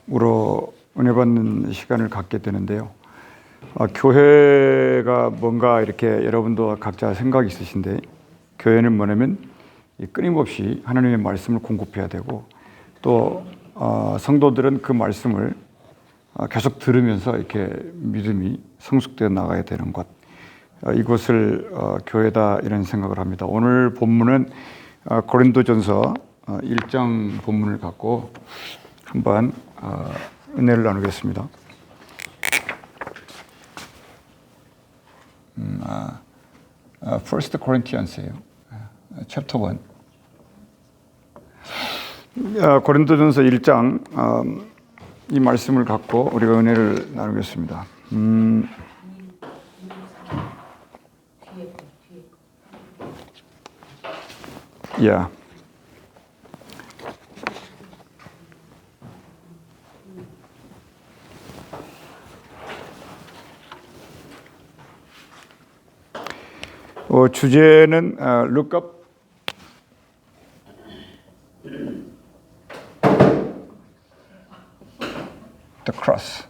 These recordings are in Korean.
은혜 받는 시간을 갖게 되는데요. 교회가 뭔가 이렇게 여러분도 각자 생각이 있으신데, 교회는 뭐냐면 끊임없이 하나님의 말씀을 공급해야 되고, 또 성도들은 그 말씀을 계속 들으면서 이렇게 믿음이 성숙되어 나가야 되는 것, 이것을 교회다 이런 생각을 합니다. 오늘 본문은 고린도전서 1장 본문을 갖고 한번 은혜를 나누겠습니다. First Corinthians예요. Chapter 1. 고린도전서 1장 이 말씀을 갖고 우리가 은혜를 나누겠습니다. Yeah. 주제는 look up the cross.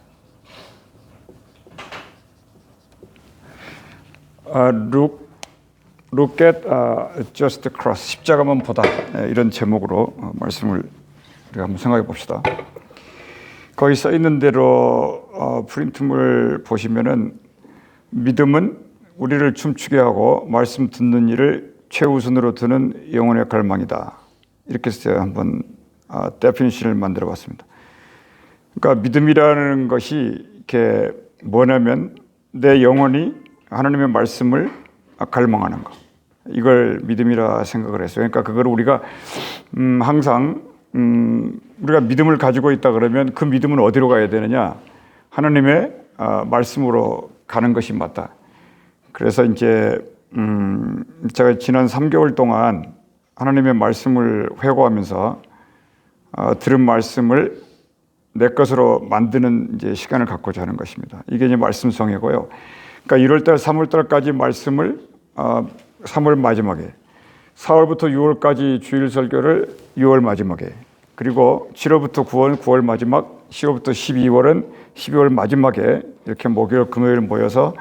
Look at just the cross. 십자가만 보다. 이런 제목으로 말씀을 우리가 한번 생각해 봅시다. 거기 써 있는 대로 프린트물 보시면은 믿음은 우리를 춤추게 하고 말씀 듣는 일을 최우선으로 두는 영혼의 갈망이다. 이렇게 해서 한번 데피니션을 만들어 봤습니다. 그러니까 믿음이라는 것이 이렇게 뭐냐면 내 영혼이 하나님의 말씀을 갈망하는 것. 이걸 믿음이라 생각을 했어요. 그러니까 그걸 우리가 항상 우리가 믿음을 가지고 있다 그러면 그 믿음은 어디로 가야 되느냐? 하나님의 말씀으로 가는 것이 맞다. 그래서 이제 제가 지난 3개월 동안 하나님의 말씀을 회고하면서 들은 말씀을 내 것으로 만드는 이제 시간을 갖고자 하는 것입니다. 이게 이제 말씀성이고요. 그러니까 1월달, 3월달까지 말씀을 3월 마지막에, 4월부터 6월까지 주일 설교를 6월 마지막에, 그리고 7월부터 9월, 9월 마지막, 10월부터 12월은 12월 마지막에 이렇게 목요일, 금요일 모여서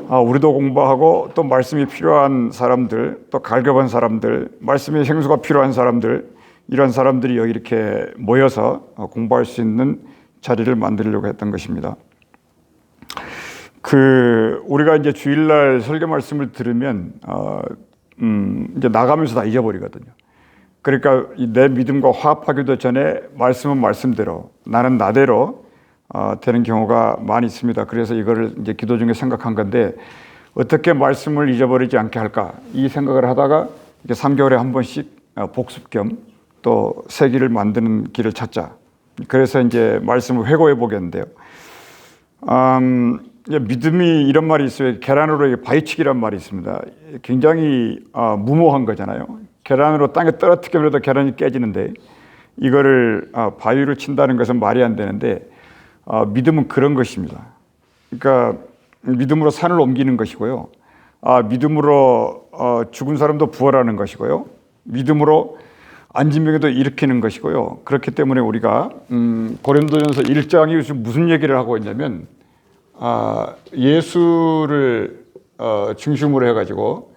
우리도 공부하고 또 말씀이 필요한 사람들, 또 갈급한 사람들, 말씀의 생수가 필요한 사람들, 이런 사람들이 여기 이렇게 모여서 공부할 수 있는 자리를 만들려고 했던 것입니다. 우리가 이제 주일날 설교 말씀을 들으면 이제 나가면서 다 잊어버리거든요. 그러니까 내 믿음과 화합하기도 전에 말씀은 말씀대로, 나는 나대로 되는 경우가 많이 있습니다. 그래서 이거를 이제 기도 중에 생각한 건데, 어떻게 말씀을 잊어버리지 않게 할까? 이 생각을 하다가 이렇게 3개월에 한 번씩 복습 겸 또 새 길을 만드는 길을 찾자. 그래서 이제 말씀을 회고해 보겠는데요. 믿음이 이런 말이 있어요. 계란으로 바위치기란 말이 있습니다. 굉장히 무모한 거잖아요. 계란으로 땅에 떨어뜨리면 해도 계란이 깨지는데, 이거를 바위를 친다는 것은 말이 안 되는데, 믿음은 그런 것입니다. 그러니까 믿음으로 산을 옮기는 것이고요. 믿음으로 죽은 사람도 부활하는 것이고요. 믿음으로 앉은 병에도 일으키는 것이고요. 그렇기 때문에 우리가 고린도전서 1장이 무슨 얘기를 하고 있냐면, 예수를 중심으로 해가지고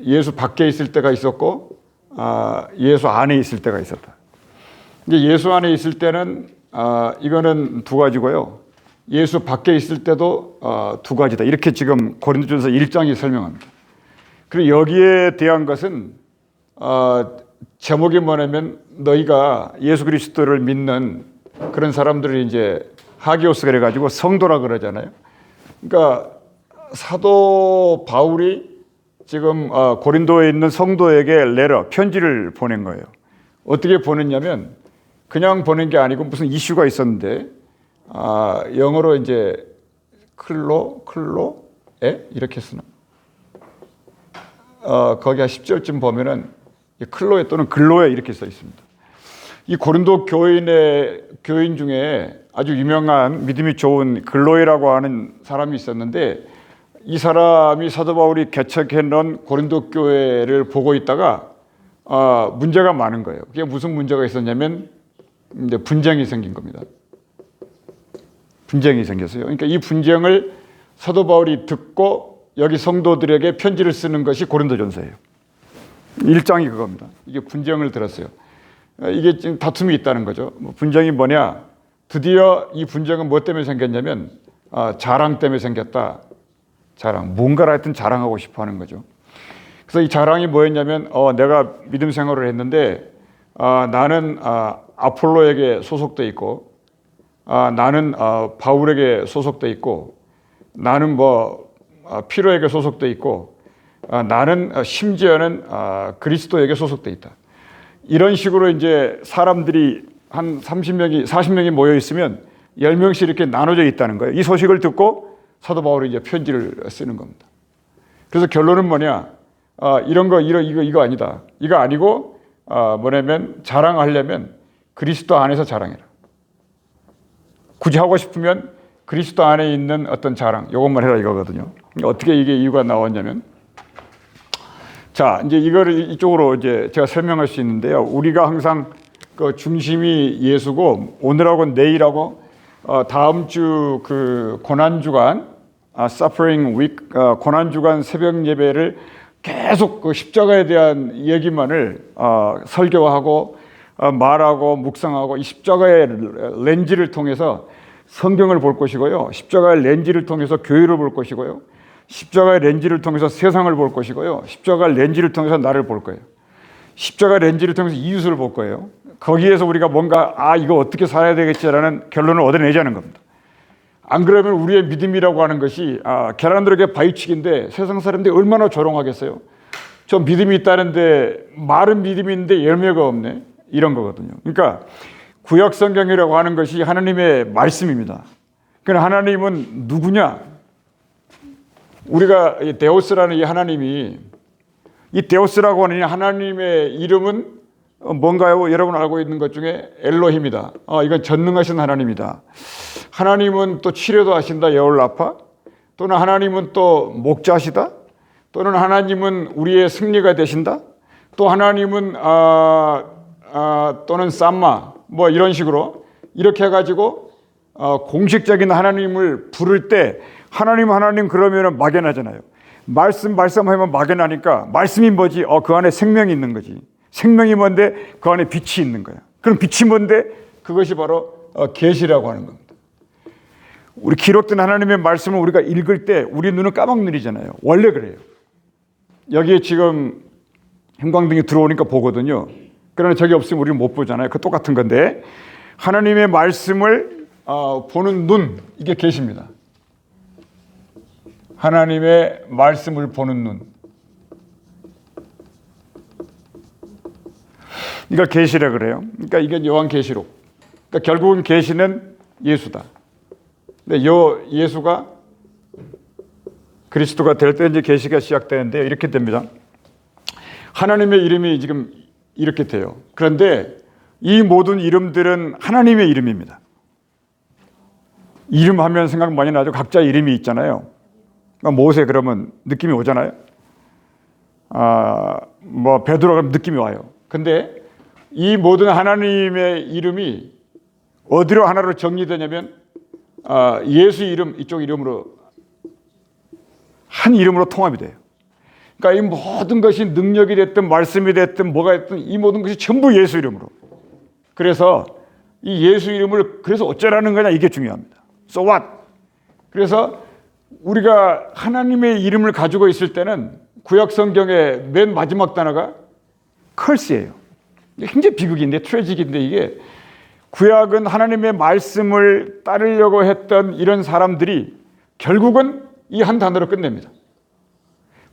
예수 밖에 있을 때가 있었고 예수 안에 있을 때가 있었다. 이제 예수 안에 있을 때는 이거는 두 가지고요. 예수 밖에 있을 때도 두 가지다. 이렇게 지금 고린도전서 1장이 설명합니다. 그리고 여기에 대한 것은 제목이 뭐냐면 너희가 예수 그리스도를 믿는 그런 사람들을 이제 하기오스 그래가지고 성도라 그러잖아요. 그러니까 사도 바울이 지금 고린도에 있는 성도에게 편지를 보낸 거예요. 어떻게 보냈냐면 그냥 보낸 게 아니고 무슨 이슈가 있었는데, 영어로 이제 클로에 이렇게 쓰나? 거기 한 10절쯤 보면은 클로에 또는 글로에 이렇게 써 있습니다. 이 고린도 교인 중에 아주 유명한 믿음이 좋은 글로에라고 하는 사람이 있었는데, 이 사람이 사도 바울이 개척해 놓은 고린도 교회를 보고 있다가 문제가 많은 거예요. 그게 무슨 문제가 있었냐면 이제 분쟁이 생긴 겁니다. 분쟁이 생겼어요. 그러니까 이 분쟁을 사도 바울이 듣고 여기 성도들에게 편지를 쓰는 것이 고린도전서예요. 1장이 그겁니다. 이게 분쟁을 들었어요. 이게 지금 다툼이 있다는 거죠. 분쟁이 뭐냐? 드디어 이 분쟁은 뭐 때문에 생겼냐면 자랑 때문에 생겼다. 자랑. 뭔가를 하여튼 자랑하고 싶어 하는 거죠. 그래서 이 자랑이 뭐였냐면 내가 믿음 생활을 했는데 나는 아폴로에게 소속돼 있고 나는 바울에게 소속돼 있고 나는 피로에게 소속돼 있고 나는 심지어는 그리스도에게 소속돼 있다. 이런 식으로 이제 사람들이 한 30명이 40명이 모여 있으면 10명씩 이렇게 나눠져 있다는 거예요. 이 소식을 듣고 사도 바울이 이제 편지를 쓰는 겁니다. 그래서 결론은 뭐냐? 이런 거 이거 아니다. 이거 아니고 뭐냐면 자랑하려면 그리스도 안에서 자랑해라. 굳이 하고 싶으면 그리스도 안에 있는 어떤 자랑, 이것만 해라 이거거든요. 어떻게 이게 이유가 나왔냐면, 자 이제 이거를 이쪽으로 이제 제가 설명할 수 있는데요. 우리가 항상 그 중심이 예수고 오늘하고 내일하고 다음 주 그 고난 주간 Suffering Week 고난 주간 새벽 예배를 계속 그 십자가에 대한 얘기만을 설교하고 말하고 묵상하고 이 십자가의 렌즈를 통해서 성경을 볼 것이고요. 십자가의 렌즈를 통해서 교회를 볼 것이고요. 십자가의 렌즈를 통해서 세상을 볼 것이고요. 십자가의 렌즈를 통해서 나를 볼 거예요. 십자가의 렌즈를 통해서 이웃을 볼 거예요. 거기에서 우리가 뭔가 이거 어떻게 살아야 되겠지라는 결론을 얻어내자는 겁니다. 안 그러면 우리의 믿음이라고 하는 것이 계란들에게 바위치기인데 세상 사람들이 얼마나 조롱하겠어요. 저 믿음이 있다는데 말은 믿음이 있는데 열매가 없네. 이런 거거든요. 그러니까 구약 성경이라고 하는 것이 하나님의 말씀입니다. 그러나 하나님은 누구냐? 우리가 데오스라는 이 하나님이 이 데오스라고 하는 하나님의 이름은 뭔가요? 여러분 알고 있는 것 중에 엘로힘이다. 이건 전능하신 하나님이다. 하나님은 또 치료도 하신다. 여홀라파. 또는 하나님은 또 목자시다. 또는 하나님은 우리의 승리가 되신다. 또 하나님은 또는 쌈마 뭐 이런 식으로 이렇게 해가지고 공식적인 하나님을 부를 때 하나님 그러면은 막연하잖아요. 말씀하면 막연하니까 말씀이 뭐지? 그 안에 생명이 있는 거지. 생명이 뭔데? 그 안에 빛이 있는 거야. 그럼 빛이 뭔데? 그것이 바로 계시라고 하는 겁니다. 우리 기록된 하나님의 말씀을 우리가 읽을 때 우리 눈은 까막눈이잖아요. 원래 그래요. 여기에 지금 형광등이 들어오니까 보거든요. 그러나 저기 없으면 우리는 못 보잖아요. 그 똑같은 건데 하나님의 말씀을 보는 눈, 이게 계시입니다. 하나님의 말씀을 보는 눈, 이걸 계시라 그래요. 그러니까 이게 요한계시록. 그러니까 결국은 계시는 예수다. 근데 예수가 그리스도가 될 때 이제 계시가 시작되는데 이렇게 됩니다. 하나님의 이름이 지금 이렇게 돼요. 그런데 이 모든 이름들은 하나님의 이름입니다. 이름하면 생각 많이 나죠. 각자 이름이 있잖아요. 모세 그러면 느낌이 오잖아요. 베드로 그러면 느낌이 와요. 근데 이 모든 하나님의 이름이 어디로 하나로 정리되냐면 예수 이름, 이쪽 이름으로 한 이름으로 통합이 돼요. 그러니까 이 모든 것이 능력이 됐든 말씀이 됐든 뭐가 됐든 이 모든 것이 전부 예수 이름으로. 그래서 이 예수 이름을 그래서 어쩌라는 거냐, 이게 중요합니다. So what? 그래서 우리가 하나님의 이름을 가지고 있을 때는 구약 성경의 맨 마지막 단어가 curse예요. 이게 굉장히 비극인데, 트래직인데, 이게 구약은 하나님의 말씀을 따르려고 했던 이런 사람들이 결국은 이 한 단어로 끝냅니다.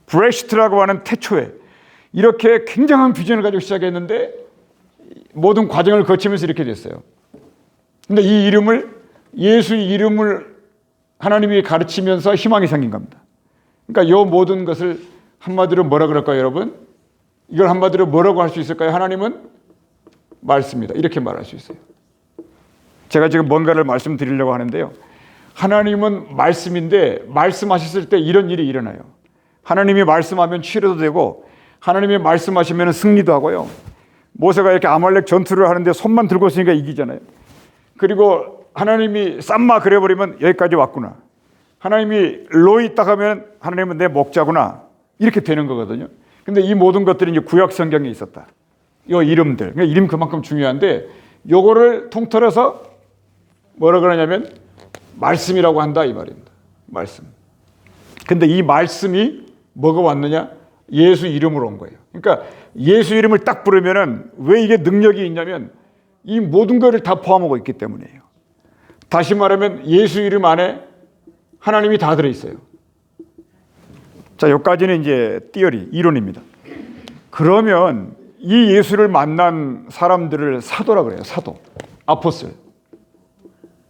브레시트라고 하는 태초에 이렇게 굉장한 비전을 가지고 시작했는데 모든 과정을 거치면서 이렇게 됐어요. 근데 이 이름을, 예수 이름을 하나님이 가르치면서 희망이 생긴 겁니다. 그러니까 이 모든 것을 한마디로 뭐라 그럴까요, 여러분? 이걸 한마디로 뭐라고 할 수 있을까요? 하나님은 말씀이다. 이렇게 말할 수 있어요. 제가 지금 뭔가를 말씀드리려고 하는데요. 하나님은 말씀인데 말씀하셨을 때 이런 일이 일어나요. 하나님이 말씀하면 치료도 되고 하나님이 말씀하시면 승리도 하고요. 모세가 이렇게 아말렉 전투를 하는데 손만 들고 있으니까 이기잖아요. 그리고 하나님이 쌈마 그래버리면 여기까지 왔구나. 하나님이 로이 딱 하면 하나님은 내 목자구나. 이렇게 되는 거거든요. 근데 이 모든 것들이 이제 구약 성경에 있었다. 이 이름들. 그러니까 이름 그만큼 중요한데 요거를 통틀어서 뭐라 그러냐면 말씀이라고 한다 이 말입니다. 말씀. 근데 이 말씀이 뭐가 왔느냐? 예수 이름으로 온 거예요. 그러니까 예수 이름을 딱 부르면은 왜 이게 능력이 있냐면 이 모든 것을 다 포함하고 있기 때문이에요. 다시 말하면 예수 이름 안에 하나님이 다 들어있어요. 자, 여기까지는 이제 띠어리, 이론입니다. 그러면 이 예수를 만난 사람들을 사도라 그래요. 사도, 아포슬,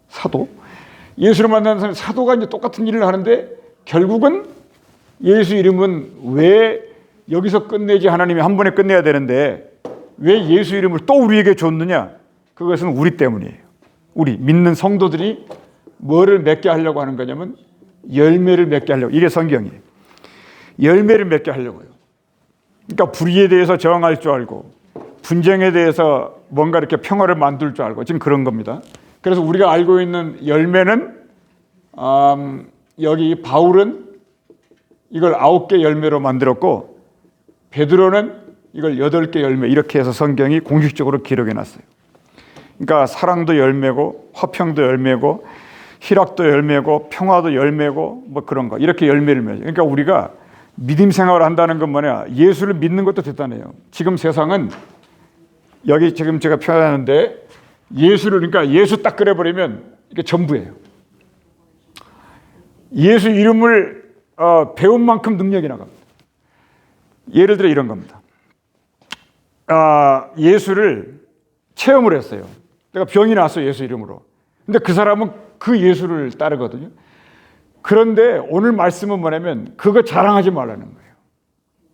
사도. 예수를 만난 사람 사도가 이제 똑같은 일을 하는데 결국은 예수 이름은 왜 여기서 끝내지 하나님이 한 번에 끝내야 되는데 왜 예수 이름을 또 우리에게 줬느냐? 그것은 우리 때문이에요. 우리 믿는 성도들이 뭐를 맺게 하려고 하는 거냐면 열매를 맺게 하려고. 이게 성경이에요. 열매를 맺게 하려고요. 그러니까 불의에 대해서 저항할 줄 알고 분쟁에 대해서 뭔가 이렇게 평화를 만들 줄 알고 지금 그런 겁니다. 그래서 우리가 알고 있는 열매는 여기 바울은 이걸 9개 열매로 만들었고 베드로는 이걸 8개 열매 이렇게 해서 성경이 공식적으로 기록해 놨어요. 그러니까 사랑도 열매고 화평도 열매고 희락도 열매고 평화도 열매고 뭐 그런 거 이렇게 열매를 맺어요. 그러니까 우리가 믿음 생활을 한다는 건 뭐냐? 예수를 믿는 것도 대단해요. 지금 세상은 여기 지금 제가 표현하는데 예수를 그러니까 예수 딱 그려버리면 이게 전부예요. 예수 이름을 배운 만큼 능력이 나갑니다. 예를 들어 이런 겁니다. 예수를 체험을 했어요. 내가 병이 났어요. 예수 이름으로. 근데 그 사람은 그 예수를 따르거든요. 그런데 오늘 말씀은 뭐냐면 그거 자랑하지 말라는 거예요.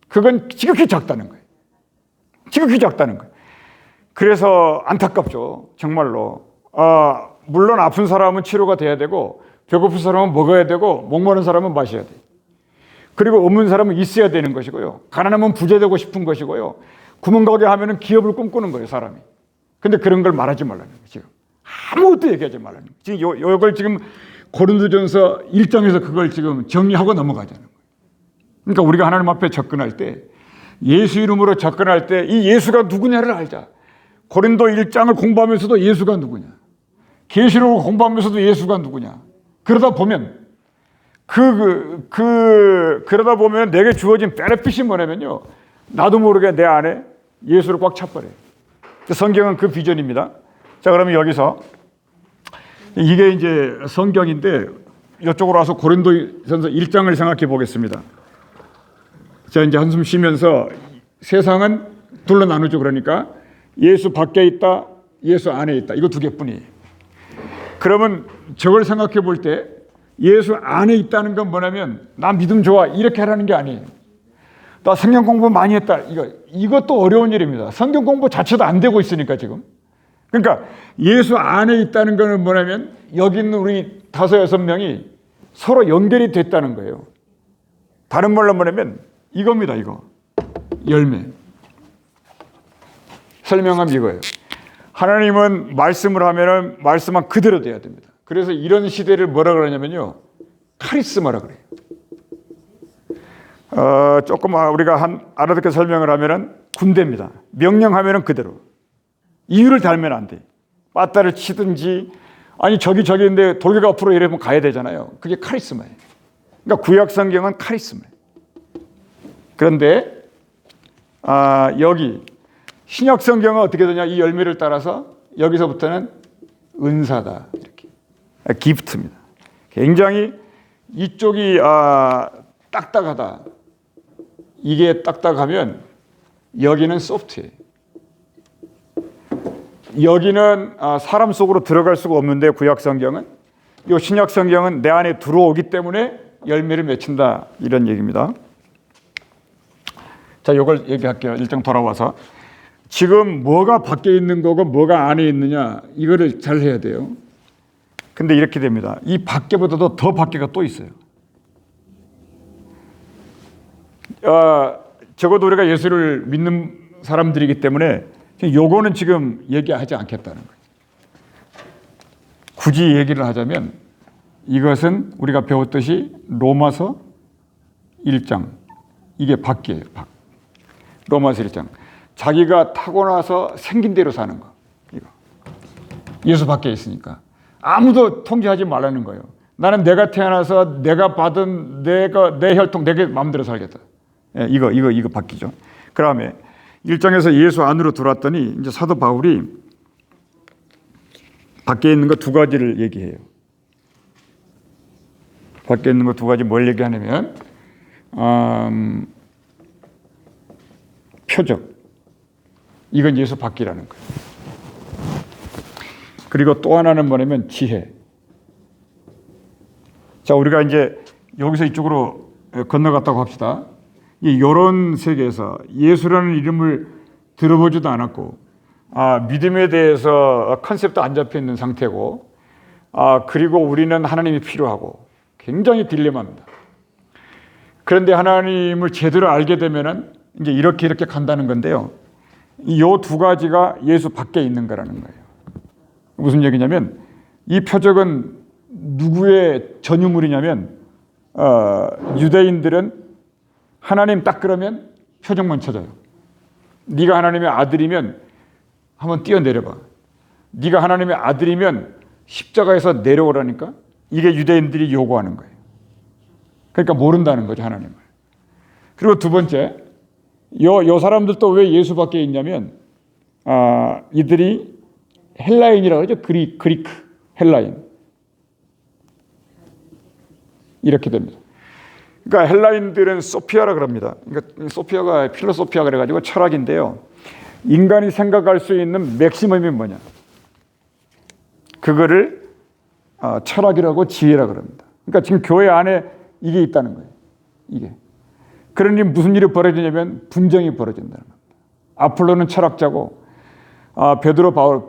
그건 지극히 작다는 거예요. 지극히 작다는 거예요. 그래서 안타깝죠. 정말로. 물론 아픈 사람은 치료가 돼야 되고 배고픈 사람은 먹어야 되고 목마른 사람은 마셔야 돼요. 그리고 없는 사람은 있어야 되는 것이고요. 가난하면 부자 되고 싶은 것이고요. 구멍가게 하면은 기업을 꿈꾸는 거예요, 사람이. 근데 그런 걸 말하지 말라는 거예요, 지금. 아무것도 얘기하지 말라는 거예요. 지금 이걸 지금 고린도전서 1장에서 그걸 지금 정리하고 넘어가자는 거예요. 그러니까 우리가 하나님 앞에 접근할 때 예수 이름으로 접근할 때 이 예수가 누구냐를 알자. 고린도 1장을 공부하면서도 예수가 누구냐. 계시록을 공부하면서도 예수가 누구냐. 그러다 보면 그러다 보면 내게 주어진 베네핏이 뭐냐면요. 나도 모르게 내 안에 예수를 꽉 차버려요. 성경은 그 비전입니다. 자, 그러면 여기서 이게 이제 성경인데 이쪽으로 와서 고린도전서 1장을 생각해 보겠습니다. 자, 이제 한숨 쉬면서 세상은 둘로 나누죠. 그러니까 예수 밖에 있다, 예수 안에 있다. 이거 두 개뿐이에요. 그러면 저걸 생각해 볼 때 예수 안에 있다는 건 뭐냐면 나 믿음 좋아 이렇게 하라는 게 아니에요. 나 성경 공부 많이 했다. 이것도 어려운 일입니다. 성경 공부 자체도 안 되고 있으니까 지금. 그러니까 예수 안에 있다는 것은 뭐냐면 여기 있는 우리 5, 6명이 서로 연결이 됐다는 거예요. 다른 말로 뭐냐면 이겁니다. 이거 열매. 설명하면 이거예요. 하나님은 말씀을 하면은 말씀만 그대로 돼야 됩니다. 그래서 이런 시대를 뭐라 그러냐면요. 카리스마라 그래요. 조금 우리가 알아듣게 설명을 하면은 군대입니다. 명령하면은 그대로. 이유를 달면 안 돼. 빠따를 치든지 아니 저기인데 돌격 앞으로 이러면 가야 되잖아요. 그게 카리스마예요. 그러니까 구약 성경은 카리스마예요. 그런데 여기 신약 성경은 어떻게 되냐? 이 열매를 따라서 여기서부터는 은사다 이렇게 기프트입니다. 굉장히 이쪽이 딱딱하다. 이게 딱딱하면 여기는 소프트예요. 여기는 사람 속으로 들어갈 수가 없는데 구약 성경은 이 신약 성경은 내 안에 들어오기 때문에 열매를 맺힌다 이런 얘기입니다. 자, 이걸 얘기할게요. 일정 돌아와서 지금 뭐가 밖에 있는 거고 뭐가 안에 있느냐 이거를 잘 해야 돼요. 근데 이렇게 됩니다. 이 밖에보다도 더 밖에가 또 있어요. 적어도 우리가 예수를 믿는 사람들이기 때문에 요거는 지금 얘기하지 않겠다는 거예요. 굳이 얘기를 하자면 이것은 우리가 배웠듯이 로마서 1장, 이게 밖이에요. 밖. 로마서 1장. 자기가 타고나서 생긴 대로 사는 거. 이거. 예수 밖에 있으니까. 아무도 통제하지 말라는 거예요. 나는 내가 태어나서 내가 받은 내 혈통, 내게 마음대로 살겠다. 예, 이거 바뀌죠. 그 다음에 1장에서 예수 안으로 들어왔더니 이제 사도 바울이 밖에 있는 거 두 가지를 얘기해요. 밖에 있는 거 두 가지 뭘 얘기하냐면 표적. 이건 예수 밖이라는 거예요. 그리고 또 하나는 뭐냐면 지혜. 자, 우리가 이제 여기서 이쪽으로 건너갔다고 합시다. 이런 세계에서 예수라는 이름을 들어보지도 않았고, 믿음에 대해서 컨셉도 안 잡혀 있는 상태고, 그리고 우리는 하나님이 필요하고, 굉장히 딜레마입니다. 그런데 하나님을 제대로 알게 되면은 이제 이렇게 간다는 건데요. 이 두 가지가 예수 밖에 있는 거라는 거예요. 무슨 얘기냐면 이 표적은 누구의 전유물이냐면 유대인들은 하나님 딱 그러면 표적만 찾아요. 네가 하나님의 아들이면 한번 뛰어내려봐. 네가 하나님의 아들이면 십자가에서 내려오라니까. 이게 유대인들이 요구하는 거예요. 그러니까 모른다는 거죠, 하나님을. 그리고 두 번째, 요 사람들도 왜 예수 밖에 있냐면 이들이 헬라인이라고 그러죠. 그리크 헬라인. 이렇게 됩니다. 그러니까 헬라인들은 소피아라 그럽니다. 그러니까 소피아가 필로소피아 그래가지고 철학인데요. 인간이 생각할 수 있는 맥시멈이 뭐냐? 그거를 철학이라고 지혜라 그럽니다. 그러니까 지금 교회 안에 이게 있다는 거예요. 이게. 그러니 무슨 일이 벌어지냐면 분쟁이 벌어진다는 겁니다. 아폴로는 철학자고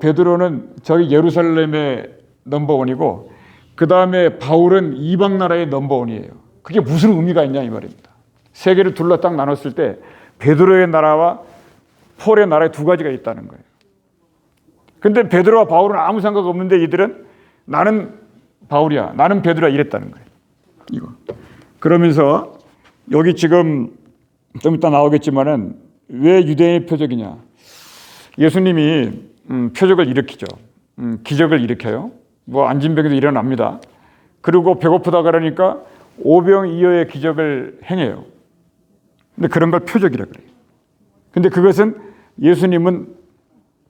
베드로는 저기 예루살렘의 넘버원이고 그 다음에 바울은 이방 나라의 넘버원이에요. 그게 무슨 의미가 있냐 이 말입니다. 세계를 둘러 딱 나눴을 때 베드로의 나라와 폴의 나라에 두 가지가 있다는 거예요. 근데 베드로와 바울은 아무 상관 없는데 이들은 나는 바울이야, 나는 베드로야 이랬다는 거예요. 이거. 그러면서 여기 지금 좀 이따 나오겠지만은 왜 유대인의 표적이냐? 예수님이 표적을 일으키죠. 기적을 일으켜요. 뭐 안진병에도 일어납니다. 그리고 배고프다 그러니까 오병이어의 기적을 행해요. 근데 그런 걸 표적이라 그래요. 근데 그것은 예수님은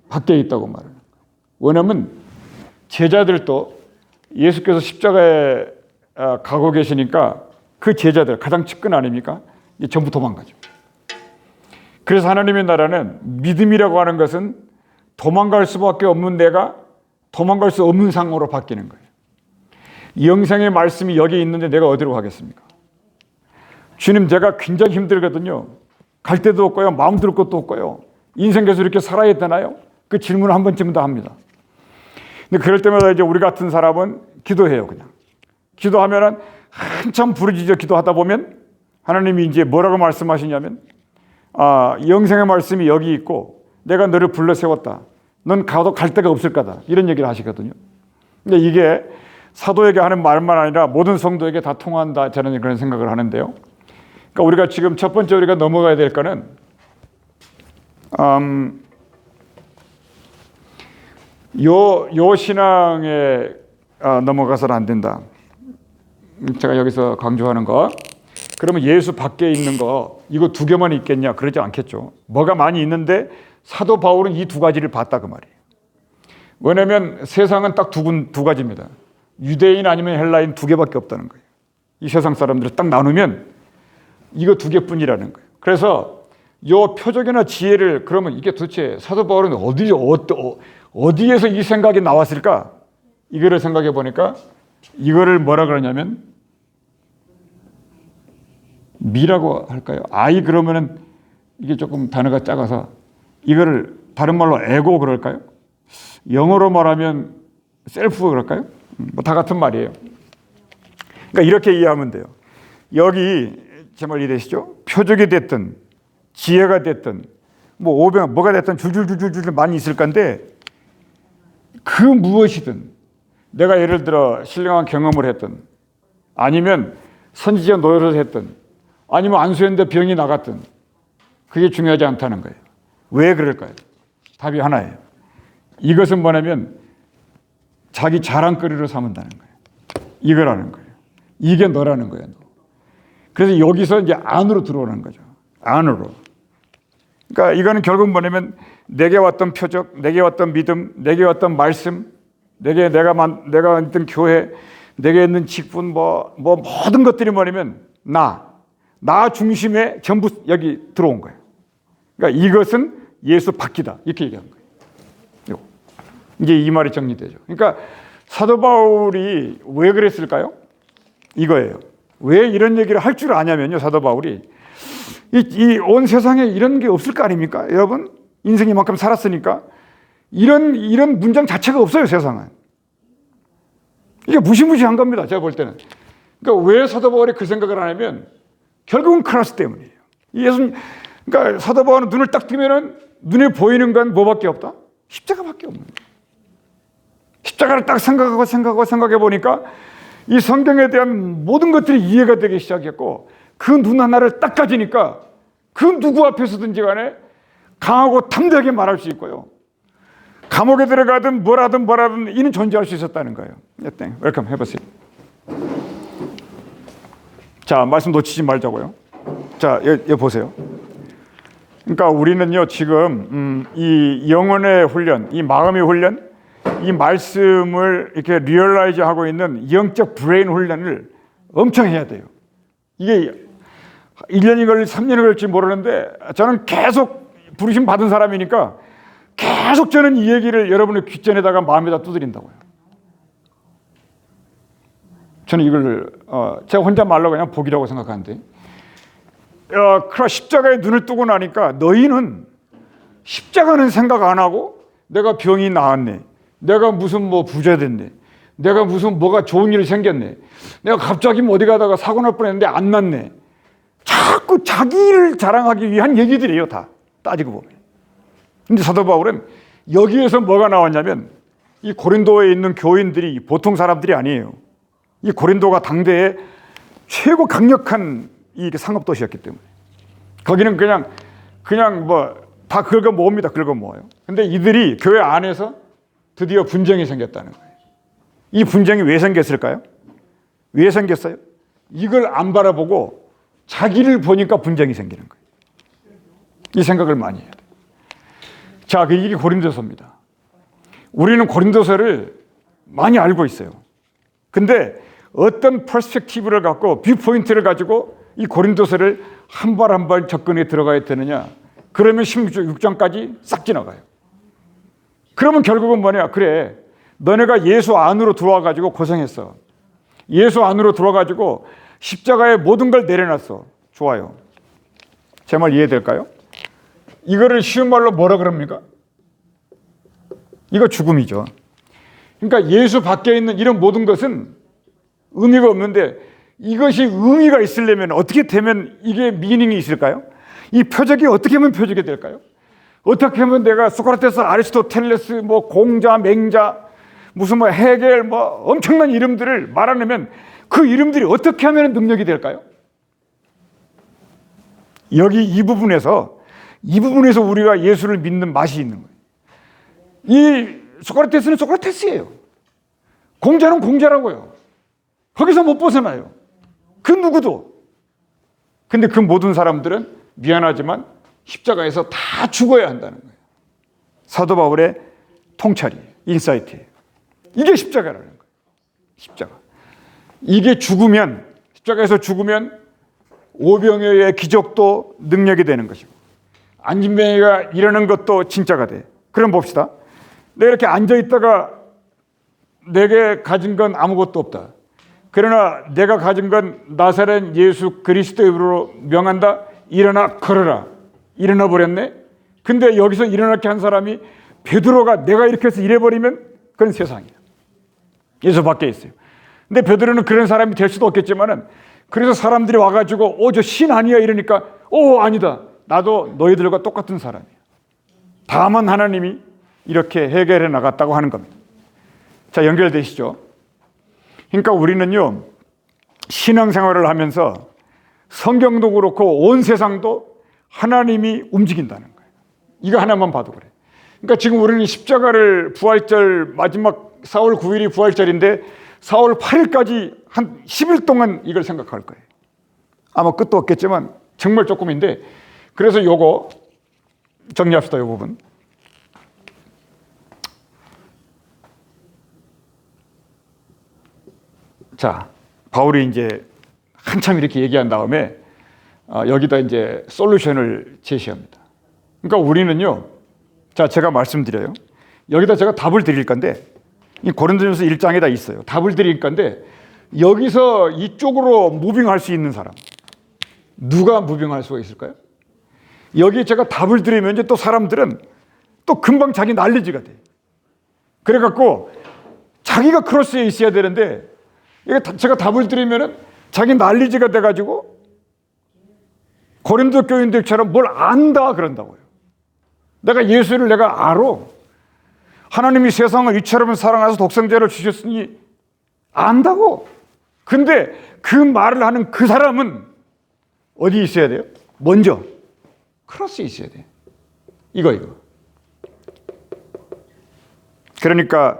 밖에 있다고 말해요. 왜냐하면 제자들도 예수께서 십자가에 가고 계시니까 그 제자들 가장 측근 아닙니까? 전부 도망가죠. 그래서 하나님의 나라는 믿음이라고 하는 것은 도망갈 수밖에 없는 내가 도망갈 수 없는 상황으로 바뀌는 거예요. 영생의 말씀이 여기 있는데 내가 어디로 가겠습니까? 주님, 제가 굉장히 힘들거든요. 갈 데도 없고요. 마음 들을 것도 없고요. 인생 계속 이렇게 살아야 되나요? 그 질문을 한 번쯤은 더 합니다. 근데 그럴 때마다 이제 우리 같은 사람은 기도해요, 그냥. 기도하면은 한참 부르짖어 기도하다 보면 하나님이 이제 뭐라고 말씀하시냐면 영생의 말씀이 여기 있고 내가 너를 불러 세웠다. 넌 가도 갈 데가 없을 거다. 이런 얘기를 하시거든요. 근데 이게 사도에게 하는 말만 아니라 모든 성도에게 다 통한다. 저는 그런 생각을 하는데요. 그러니까 우리가 지금 첫 번째 우리가 넘어가야 될 거는 요 신앙에 넘어가서는 안 된다. 제가 여기서 강조하는 거. 그러면 예수 밖에 있는 거 이거 두 개만 있겠냐? 그러지 않겠죠. 뭐가 많이 있는데 사도 바울은 이 두 가지를 봤다 그 말이에요. 왜냐하면 세상은 딱 두 가지입니다. 유대인 아니면 헬라인 두 개밖에 없다는 거예요. 이 세상 사람들을 딱 나누면 이거 두 개뿐이라는 거예요. 그래서 요 표적이나 지혜를 그러면 이게 도대체 사도 바울은 어디에서 이 생각이 나왔을까? 이거를 생각해 보니까 이거를 뭐라 그러냐면 미라고 할까요? 아이 그러면은 이게 조금 단어가 작아서 이거를 다른 말로 에고 그럴까요? 영어로 말하면 셀프 그럴까요? 뭐 다 같은 말이에요. 그러니까 이렇게 이해하면 돼요. 여기 제 말 이해되시죠? 표적이 됐든 지혜가 됐든 뭐 오병 뭐가 됐든 줄줄줄줄 많이 있을 건데 그 무엇이든 내가 예를 들어 신령한 경험을 했든 아니면 선지자 노릇을 했든 아니면 안수했는데 병이 나갔든 그게 중요하지 않다는 거예요. 왜 그럴까요? 답이 하나예요. 이것은 뭐냐면 자기 자랑거리로 삼은다는 거예요. 이거라는 거예요. 이게 너라는 거예요. 너. 그래서 여기서 이제 안으로 들어오는 거죠. 안으로. 그러니까 이거는 결국 뭐냐면 내게 왔던 표적, 내게 왔던 믿음, 내게 왔던 말씀, 내가 있던 교회, 내게 있는 직분, 뭐 모든 것들이 뭐냐면 나 중심에 전부 여기 들어온 거예요. 그러니까 이것은 예수 받기다 이렇게 얘기한 거예요. 이제 이 말이 정리되죠. 그러니까 사도 바울이 왜 그랬을까요? 이거예요. 왜 이런 얘기를 할 줄 아냐면요, 사도 바울이 이 온 세상에 이런 게 없을 거 아닙니까? 여러분 인생이 만큼 살았으니까 이런 문장 자체가 없어요, 세상은. 이게 무시무시한 겁니다, 제가 볼 때는. 그러니까 왜 사도 바울이 그 생각을 하냐면 결국은 크리스도 때문이에요. 그러니까 사도 바울은 눈을 딱 뜨면은 눈에 보이는 건 뭐밖에 없다? 십자가밖에 없는 거예요. 십자가를 딱 생각해 보니까 이 성경에 대한 모든 것들이 이해가 되기 시작했고 그 눈 하나를 딱 가지니까 그 누구 앞에서든지 간에 강하고 담대하게 말할 수 있고요. 감옥에 들어가든 뭐라든 이는 존재할 수 있었다는 거예요. 웰컴 해보세요. 자, 말씀 놓치지 말자고요. 자, 여기 보세요. 그러니까 우리는요 지금 이 영혼의 훈련, 이 마음의 훈련, 이 말씀을 이렇게 리얼라이즈 하고 있는 영적 브레인 훈련을 엄청 해야 돼요. 이게 1년이 걸릴지 3년이 걸릴지 모르는데 저는 계속 부르심 받은 사람이니까 계속 저는 이 얘기를 여러분의 귓전에다가 마음에다 두드린다고요. 저는 이걸 제가 혼자 말로 그냥 복이라고 생각하는데 십자가에 눈을 뜨고 나니까 너희는 십자가는 생각 안 하고 내가 병이 나았네, 내가 무슨 뭐 부자 됐네, 내가 무슨 뭐가 좋은 일이 생겼네, 내가 갑자기 어디 가다가 사고 날 뻔했는데 안 났네, 자꾸 자기를 자랑하기 위한 얘기들이에요. 다 따지고 보면. 근데 사도 바울은 여기에서 뭐가 나왔냐면 이 고린도에 있는 교인들이 보통 사람들이 아니에요. 이 고린도가 당대의 최고 강력한 이 상업도시였기 때문에 거기는 그냥 뭐 다 긁어 모읍니다. 긁어 모아요. 근데 이들이 교회 안에서 드디어 분쟁이 생겼다는 거예요. 이 분쟁이 왜 생겼을까요? 왜 생겼어요? 이걸 안 바라보고 자기를 보니까 분쟁이 생기는 거예요. 이 생각을 많이 해야 돼요. 자, 이게 고린도서입니다. 우리는 고린도서를 많이 알고 있어요. 근데 어떤 퍼스펙티브를 갖고 뷰포인트를 가지고 이 고린도서를 한 발 한 발 접근해 들어가야 되느냐? 그러면 16장까지 싹 지나가요. 그러면 결국은 뭐냐? 그래, 너네가 예수 안으로 들어와가지고 고생했어. 예수 안으로 들어와가지고 십자가에 모든 걸 내려놨어. 좋아요. 제 말 이해될까요? 이거를 쉬운 말로 뭐라 그럽니까? 이거 죽음이죠. 그러니까 예수 밖에 있는 이런 모든 것은 의미가 없는데 이것이 의미가 있으려면 어떻게 되면 이게 미닝이 있을까요? 이 표적이 어떻게 하면 표적이 될까요? 어떻게 하면 내가 소크라테스, 아리스토텔레스, 뭐 공자, 맹자, 무슨 뭐 헤겔, 뭐 엄청난 이름들을 말하면 그 이름들이 어떻게 하면 능력이 될까요? 여기 이 부분에서 우리가 예수를 믿는 맛이 있는 거예요. 이 소크라테스는 소크라테스예요. 공자는 공자라고요. 거기서 못 벗어나요. 그 누구도. 근데 그 모든 사람들은 미안하지만 십자가에서 다 죽어야 한다는 거예요. 사도 바울의 통찰이에요. 인사이트예요. 이게 십자가라는 거예요. 십자가. 이게 죽으면, 십자가에서 죽으면 오병이어의 기적도 능력이 되는 것이고 안진뱅이가 일어난 것도 진짜가 돼. 그럼 봅시다. 내가 이렇게 앉아있다가 내게 가진 건 아무것도 없다. 그러나 내가 가진 건 나사렛 예수 그리스도의 이름으로 명한다. 일어나 걸어라. 일어나 버렸네. 근데 여기서 일어나게 한 사람이 베드로가 내가 이렇게 해서 이래버리면 그건 세상이야. 예수 밖에 있어요. 근데 베드로는 그런 사람이 될 수도 없겠지만은 그래서 사람들이 와가지고 저 신 아니야 이러니까 아니다. 나도 너희들과 똑같은 사람이야. 다만 하나님이 이렇게 해결해 나갔다고 하는 겁니다. 자, 연결되시죠? 그러니까 우리는요, 신앙생활을 하면서 성경도 그렇고 온 세상도 하나님이 움직인다는 거예요. 이거 하나만 봐도 그래. 그러니까 지금 우리는 십자가를 부활절 마지막 4월 9일이 부활절인데 4월 8일까지 한 10일 동안 이걸 생각할 거예요. 아마 끝도 없겠지만 정말 조금인데, 그래서 요거 정리합시다. 요 부분. 자, 바울이 이제 한참 이렇게 얘기한 다음에 여기다 이제 솔루션을 제시합니다. 그러니까 우리는요, 자, 제가 말씀드려요. 여기다 제가 답을 드릴 건데, 이 고린도전서 1장에 다 있어요. 답을 드릴 건데, 여기서 이쪽으로 무빙할 수 있는 사람, 누가 무빙할 수가 있을까요? 여기 제가 답을 드리면 이제 또 사람들은 또 금방 자기 난리지가 돼. 그래갖고 자기가 크로스에 있어야 되는데, 제가 답을 드리면은 자기 난리지가 돼가지고 고린도 교인들처럼 뭘 안다 그런다고요. 내가 예수를 내가 알아. 하나님이 세상을 이처럼 사랑하셔서 독생자를 주셨으니 안다고. 근데 그 말을 하는 그 사람은 어디 있어야 돼요? 먼저 크로스에 있어야 돼요. 이거. 그러니까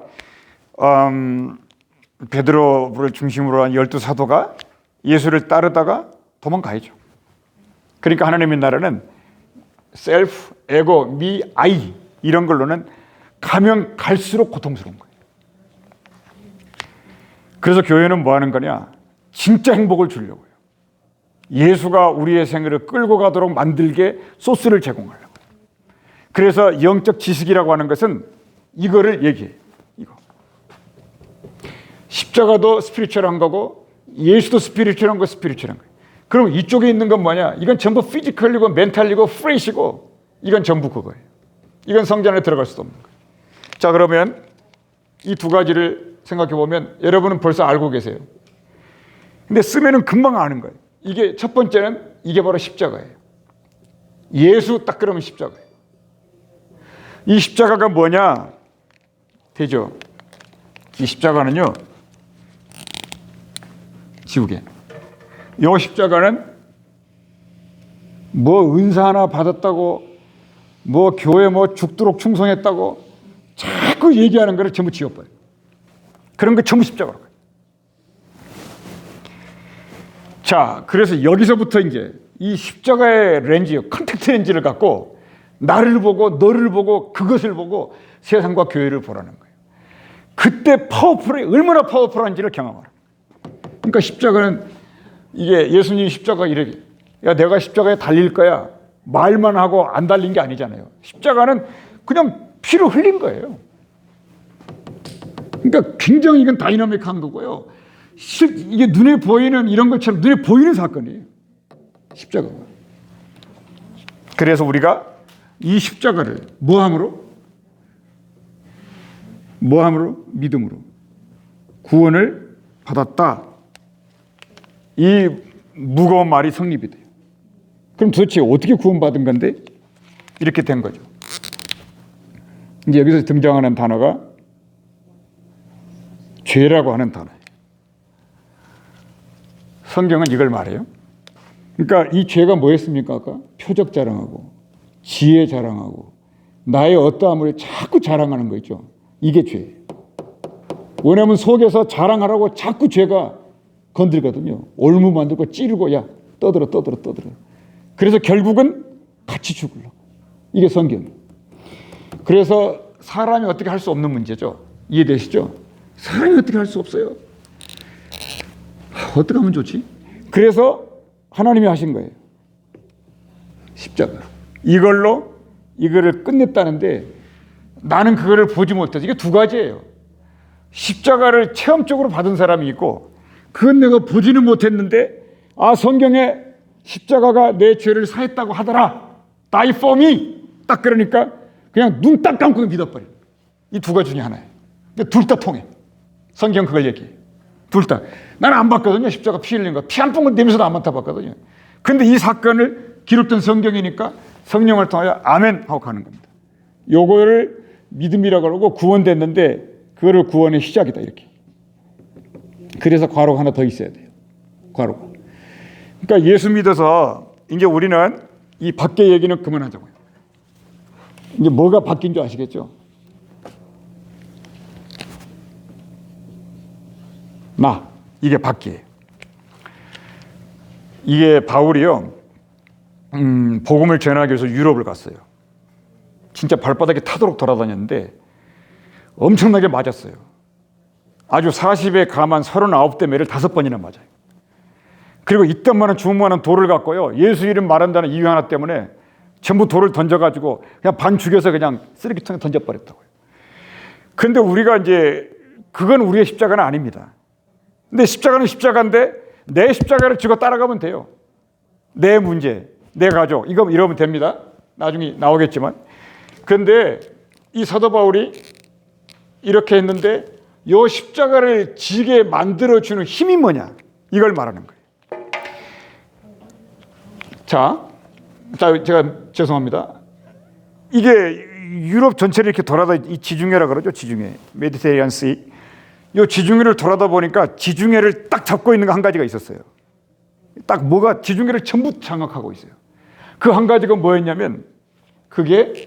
베드로를 중심으로 한 12사도가 예수를 따르다가 도망가야죠. 그러니까 하나님의 나라는 셀프, 에고, 미, 아이 이런 걸로는 가면 갈수록 고통스러운 거예요. 그래서 교회는 뭐 하는 거냐? 진짜 행복을 주려고요. 예수가 우리의 생애를 끌고 가도록 만들게 소스를 제공하려고. 그래서 영적 지식이라고 하는 것은 이거를 얘기해요. 이거. 십자가도 스피리추얼한 거고 예수도 스피리추얼한 거 스피리추얼한 거예요. 그럼 이쪽에 있는 건 뭐냐? 이건 전부 피지컬이고 멘탈이고 프레시고 이건 전부 그거예요. 이건 성전 안에 들어갈 수도 없는 거예요. 자, 그러면 이 두 가지를 생각해 보면 여러분은 벌써 알고 계세요. 근데 쓰면은 금방 아는 거예요. 이게 첫 번째는 이게 바로 십자가예요. 예수 딱 그러면 십자가예요. 이 십자가가 뭐냐? 되죠? 이 십자가는요, 지우개. 이 십자가는 뭐 은사 하나 받았다고, 뭐 교회 뭐 죽도록 충성했다고 자꾸 얘기하는 거를 전부 지워버려요. 그런 거 전부 십자가로 가요. 자, 그래서 여기서부터 이제 이 십자가의 렌즈, 컨택트 렌즈를 갖고 나를 보고 너를 보고 그것을 보고 세상과 교회를 보라는 거예요. 그때 얼마나 파워풀한지를 경험하라. 그러니까 십자가는 이게 예수님 십자가 이렇게, 야, 내가 십자가에 달릴 거야 말만 하고 안 달린 게 아니잖아요. 십자가는 그냥 피를 흘린 거예요. 그러니까 굉장히 이건 다이나믹한 거고요. 이게 눈에 보이는 이런 것처럼 눈에 보이는 사건이에요. 십자가가. 그래서 우리가 이 십자가를 뭐함으로? 믿음으로 구원을 받았다. 이 무거운 말이 성립이 돼요. 그럼 도대체 어떻게 구원받은 건데? 이렇게 된 거죠. 이제 여기서 등장하는 단어가 죄라고 하는 단어예요. 성경은 이걸 말해요. 그러니까 이 죄가 뭐였습니까? 아까 표적 자랑하고 지혜 자랑하고 나의 어떠함을 자꾸 자랑하는 거 있죠. 이게 죄예요. 왜냐하면 속에서 자랑하라고 자꾸 죄가 건들거든요. 올무 만들고 찌르고 야 떠들어. 그래서 결국은 같이 죽으려고. 이게 성경이에요. 그래서 사람이 어떻게 할 수 없는 문제죠. 이해되시죠? 사람이 어떻게 할 수 없어요. 어떻게 하면 좋지? 그래서 하나님이 하신 거예요. 십자가. 이거를 끝냈다는데 나는 그거를 보지 못해서 이게 두 가지예요. 십자가를 체험적으로 받은 사람이 있고 그건 내가 보지는 못했는데 성경에 십자가가 내 죄를 사했다고 하더라. Die for me. 딱 그러니까 그냥 눈 딱 감고 믿어버려. 이 두 가지 중에 하나예요. 근데 둘 다 통해. 성경 그걸 얘기해요. 둘 다. 나는 안 봤거든요. 십자가 피 흘린 거. 피 한 방울 냄새도 안 맡아봤거든요. 근데 이 사건을 기록된 성경이니까 성령을 통하여 아멘 하고 가는 겁니다. 요거를 믿음이라고 그러고 구원됐는데 그거를 구원의 시작이다 이렇게. 그래서 괄호가 하나 더 있어야 돼요. 괄호가. 그러니까 예수 믿어서 이제 우리는 이 밖의 얘기는 그만하자고요. 이제 뭐가 바뀐 줄 아시겠죠? 나 이게 바뀌에요. 이게 바울이요. 복음을 전하기 위해서 유럽을 갔어요. 진짜 발바닥에 타도록 돌아다녔는데 엄청나게 맞았어요. 아주 40에 감한 39대 매를 5번이나 맞아요. 그리고 이딴만한 주먹만한 돌을 갖고요. 예수 이름 말한다는 이유 하나 때문에 전부 돌을 던져가지고 그냥 반 죽여서 그냥 쓰레기통에 던져버렸다고요. 그런데 우리가 이제 그건 우리의 십자가는 아닙니다. 근데 십자가는 십자가인데 내 십자가를 지고 따라가면 돼요. 내 문제, 내 가족 이거 이러면 됩니다. 나중에 나오겠지만. 그런데 이 사도 바울이 이렇게 했는데 이 십자가를 지게 만들어주는 힘이 뭐냐 이걸 말하는 거예요. 자, 제가 죄송합니다. 이게 유럽 전체를 이렇게 돌아다 이 지중해라 그러죠. 지중해, 메디테리안 씨. 이 지중해를 돌아다 보니까 지중해를 딱 잡고 있는 거 한 가지가 있었어요. 딱 뭐가 지중해를 전부 장악하고 있어요. 그 한 가지가 뭐였냐면 그게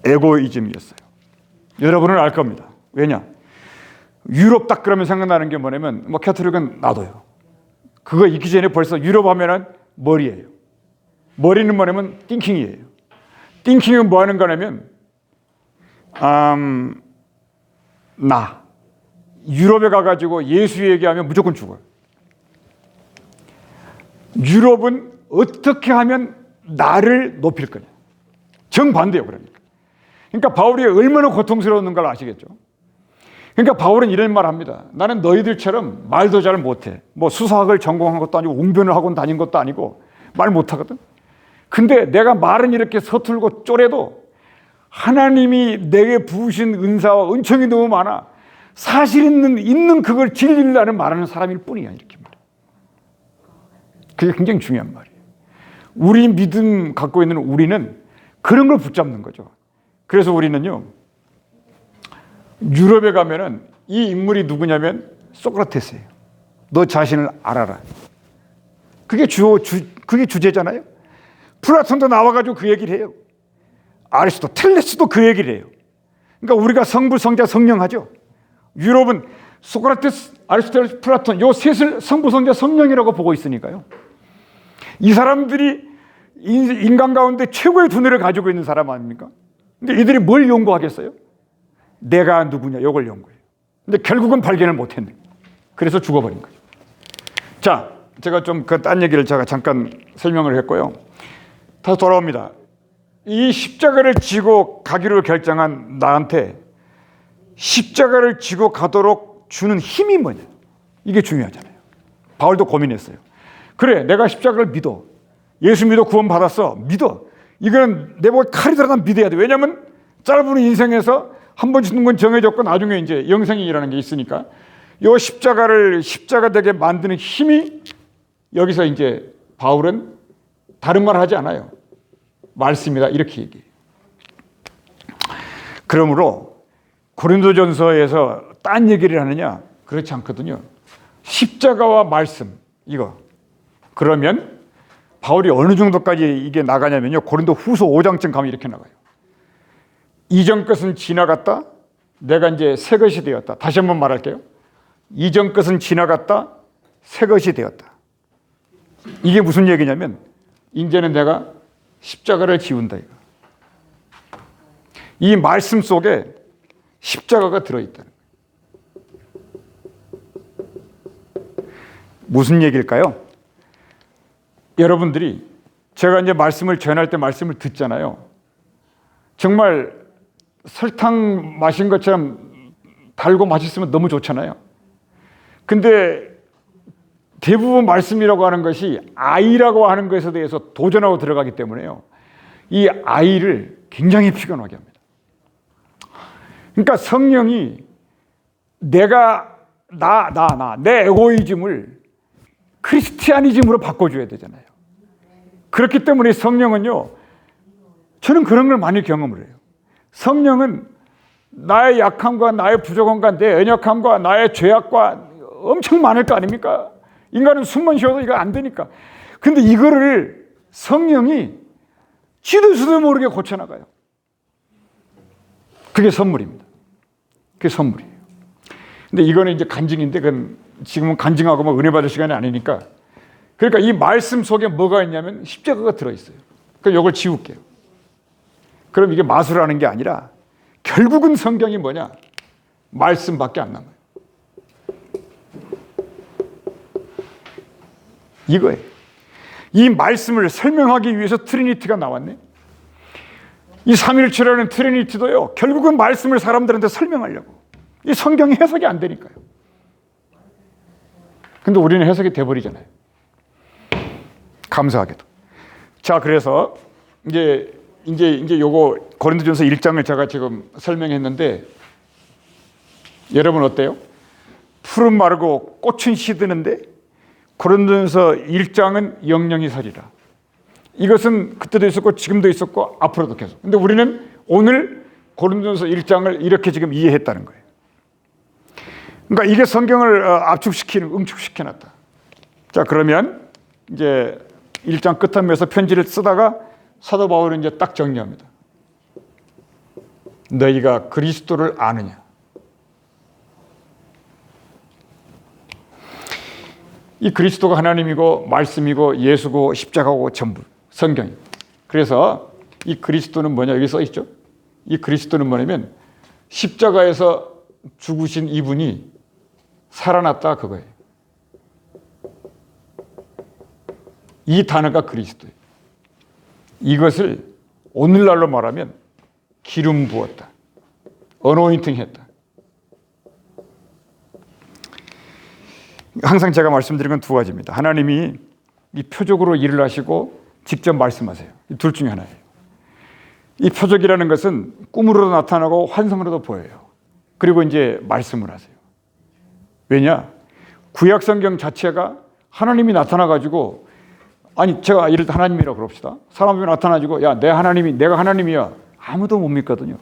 에고이즘이었어요. 여러분은 알 겁니다. 왜냐? 유럽 딱 그러면 생각나는 게 뭐냐면 뭐 캐톨릭은 놔둬요. 그거 있기 전에 벌써 유럽 하면은 머리예요. 머리는 뭐냐면 띵킹이에요. 띵킹은 뭐 하는 거냐면 나 유럽에 가가지고 예수 얘기하면 무조건 죽어요. 유럽은 어떻게 하면 나를 높일 거냐. 정반대예요. 그러니까 바울이 얼마나 고통스러운 걸 아시겠죠. 그러니까 바울은 이런 말 합니다. 나는 너희들처럼 말도 잘 못해. 뭐 수사학을 전공한 것도 아니고 웅변을 학원 다닌 것도 아니고 말 못하거든. 근데 내가 말은 이렇게 서툴고 쪼래도 하나님이 내게 부으신 은사와 은총이 너무 많아. 사실 있는 그걸 진리라는 말하는 사람일 뿐이야. 이렇게 말해. 그게 굉장히 중요한 말이에요. 우리 믿음 갖고 있는 우리는 그런 걸 붙잡는 거죠. 그래서 우리는요. 유럽에 가면은 이 인물이 누구냐면 소크라테스예요. 너 자신을 알아라. 그게 그게 주제잖아요. 플라톤도 나와가지고 그 얘기를 해요. 아리스토텔레스도 그 얘기를 해요. 그러니까 우리가 성부, 성자, 성령 하죠. 유럽은 소크라테스, 아리스토텔레스, 플라톤 요 셋을 성부, 성자, 성령이라고 보고 있으니까요. 이 사람들이 인간 가운데 최고의 두뇌를 가지고 있는 사람 아닙니까? 근데 이들이 뭘 연구하겠어요? 내가 누구냐 이걸 연구해요. 근데 결국은 발견을 못했네. 그래서 죽어버린 거예요. 자, 제가 좀 그 딴 얘기를 제가 잠깐 설명을 했고요. 다시 돌아옵니다. 이 십자가를 지고 가기로 결정한 나한테 십자가를 지고 가도록 주는 힘이 뭐냐? 이게 중요하잖아요. 바울도 고민했어요. 그래, 내가 십자가를 믿어. 예수 믿어 구원 받았어. 믿어. 이거는 내 목에 칼이 들어가면 믿어야 돼. 왜냐하면 짧은 인생에서 한 번 죽는 건 정해졌고 나중에 이제 영생이라는 게 있으니까 이 십자가를 십자가 되게 만드는 힘이 여기서 이제 바울은 다른 말 하지 않아요. 말씀이다 이렇게 얘기해요. 그러므로 고린도전서에서 딴 얘기를 하느냐? 그렇지 않거든요. 십자가와 말씀 이거. 그러면 바울이 어느 정도까지 이게 나가냐면요. 고린도 후서 5장쯤 가면 이렇게 나가요. 이전 것은 지나갔다. 내가 이제 새 것이 되었다. 다시 한번 말할게요. 이전 것은 지나갔다. 새 것이 되었다. 이게 무슨 얘기냐면 이제는 내가 십자가를 지운다. 이거. 이 말씀 속에 십자가가 들어있다는 거예요. 무슨 얘기일까요? 여러분들이 제가 이제 말씀을 전할 때 말씀을 듣잖아요. 정말 설탕 마신 것처럼 달고 맛있으면 너무 좋잖아요. 근데 대부분 말씀이라고 하는 것이 아이라고 하는 것에 대해서 도전하고 들어가기 때문에요. 이 아이를 굉장히 피곤하게 합니다. 그러니까 성령이 내가 내 에고이즘을 크리스티아니즘으로 바꿔줘야 되잖아요. 그렇기 때문에 성령은요, 저는 그런 걸 많이 경험을 해요. 성령은 나의 약함과 나의 부족함과 내 연약함과 나의 죄악과 엄청 많을 거 아닙니까? 인간은 숨만 쉬어도 이거 안 되니까. 근데 이거를 성령이 지도 모르게 고쳐나가요. 그게 선물입니다. 그게 선물이에요. 근데 이거는 이제 간증인데, 그건 지금은 간증하고 뭐 은혜 받을 시간이 아니니까. 그러니까 이 말씀 속에 뭐가 있냐면 십자가가 들어있어요. 그럼 이걸 지울게요. 그럼 이게 마술하는 게 아니라 결국은 성경이 뭐냐? 말씀밖에 안 남아요. 이거예요. 이 말씀을 설명하기 위해서 트리니티가 나왔네. 이 삼일체라는 트리니티도요, 결국은 말씀을 사람들한테 설명하려고. 이 성경이 해석이 안 되니까요. 근데 우리는 해석이 돼버리잖아요. 감사하게도. 자, 그래서 이제 요거 고린도전서 1장을 제가 지금 설명했는데, 여러분 어때요? 풀은 마르고 꽃은 시드는데 고린도전서 1장은 영영이 서리라. 이것은 그때도 있었고 지금도 있었고 앞으로도 계속. 근데 우리는 오늘 고린도전서 1장을 이렇게 지금 이해했다는 거예요. 그러니까 이게 성경을 응축시켜 놨다. 자, 그러면 이제 1장 끝에서 편지를 쓰다가 사도 바울은 이제 딱 정리합니다. 너희가 그리스도를 아느냐? 이 그리스도가 하나님이고 말씀이고 예수고 십자가고 전부 성경이. 그래서 이 그리스도는 뭐냐, 여기 써 있죠. 이 그리스도는 뭐냐면 십자가에서 죽으신 이분이 살아났다, 그거예요. 이 단어가 그리스도예요. 이것을 오늘날로 말하면 기름 부었다, 어노인팅 했다. 항상 제가 말씀드린 건 두 가지입니다. 하나님이 이 표적으로 일을 하시고 직접 말씀하세요. 이 둘 중에 하나예요. 이 표적이라는 것은 꿈으로도 나타나고 환상으로도 보여요. 그리고 이제 말씀을 하세요. 왜냐? 구약 성경 자체가 하나님이 나타나가지고, 아니 제가 예를 들어 하나님이라고 그럽시다. 사람이 나타나가지고 야, 내가 하나님이야. 아무도 못 믿거든요.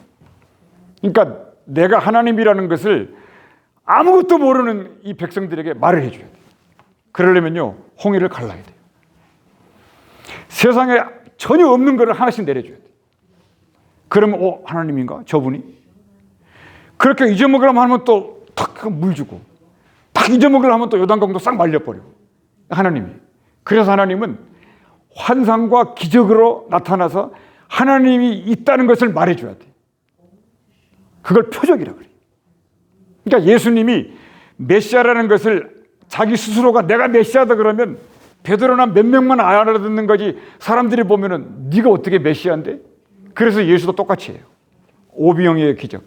그러니까 내가 하나님이라는 것을 아무것도 모르는 이 백성들에게 말을 해줘야 돼요. 그러려면요, 홍해를 갈라야 돼요. 세상에 전혀 없는 것을 하나씩 내려줘야 돼요. 그러면 하나님인가? 저분이? 그렇게 잊어먹으려면 하면 또 탁 물 주고, 딱 잊어먹으려면 하면 또 요단강도 싹 말려버리고. 하나님이. 그래서 하나님은 환상과 기적으로 나타나서 하나님이 있다는 것을 말해줘야 돼요. 그걸 표적이라고 그래요. 그러니까 예수님이 메시아라는 것을 자기 스스로가 내가 메시아다 그러면 베드로나 몇 명만 알아듣는 거지, 사람들이 보면은 네가 어떻게 메시아인데? 그래서 예수도 똑같이 해요. 오병이어의 기적,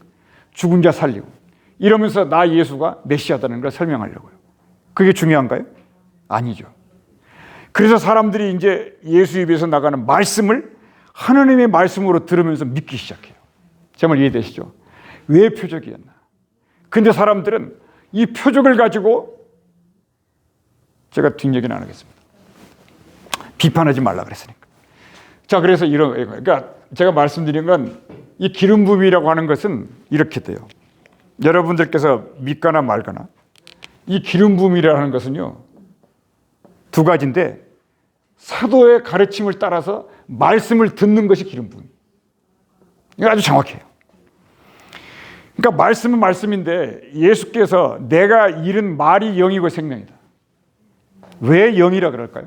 죽은 자 살리고 이러면서 나 예수가 메시아다는 걸 설명하려고요. 그게 중요한가요? 아니죠. 그래서 사람들이 이제 예수 입에서 나가는 말씀을 하나님의 말씀으로 들으면서 믿기 시작해요. 제 말 이해되시죠? 왜 표적이었나? 근데 사람들은 이 표적을 가지고, 제가 뒷얘기는 안 하겠습니다. 비판하지 말라 그랬으니까. 자, 그래서 그러니까 제가 말씀드린 건 이 기름 부음이라고 하는 것은 이렇게 돼요. 여러분들께서 믿거나 말거나 이 기름 부음이라는 것은요, 두 가지인데 사도의 가르침을 따라서 말씀을 듣는 것이 기름 부음. 이거 아주 정확해요. 그러니까 말씀은 말씀인데 예수께서 내가 잃은 말이 영이고 생명이다. 왜 영이라 그럴까요?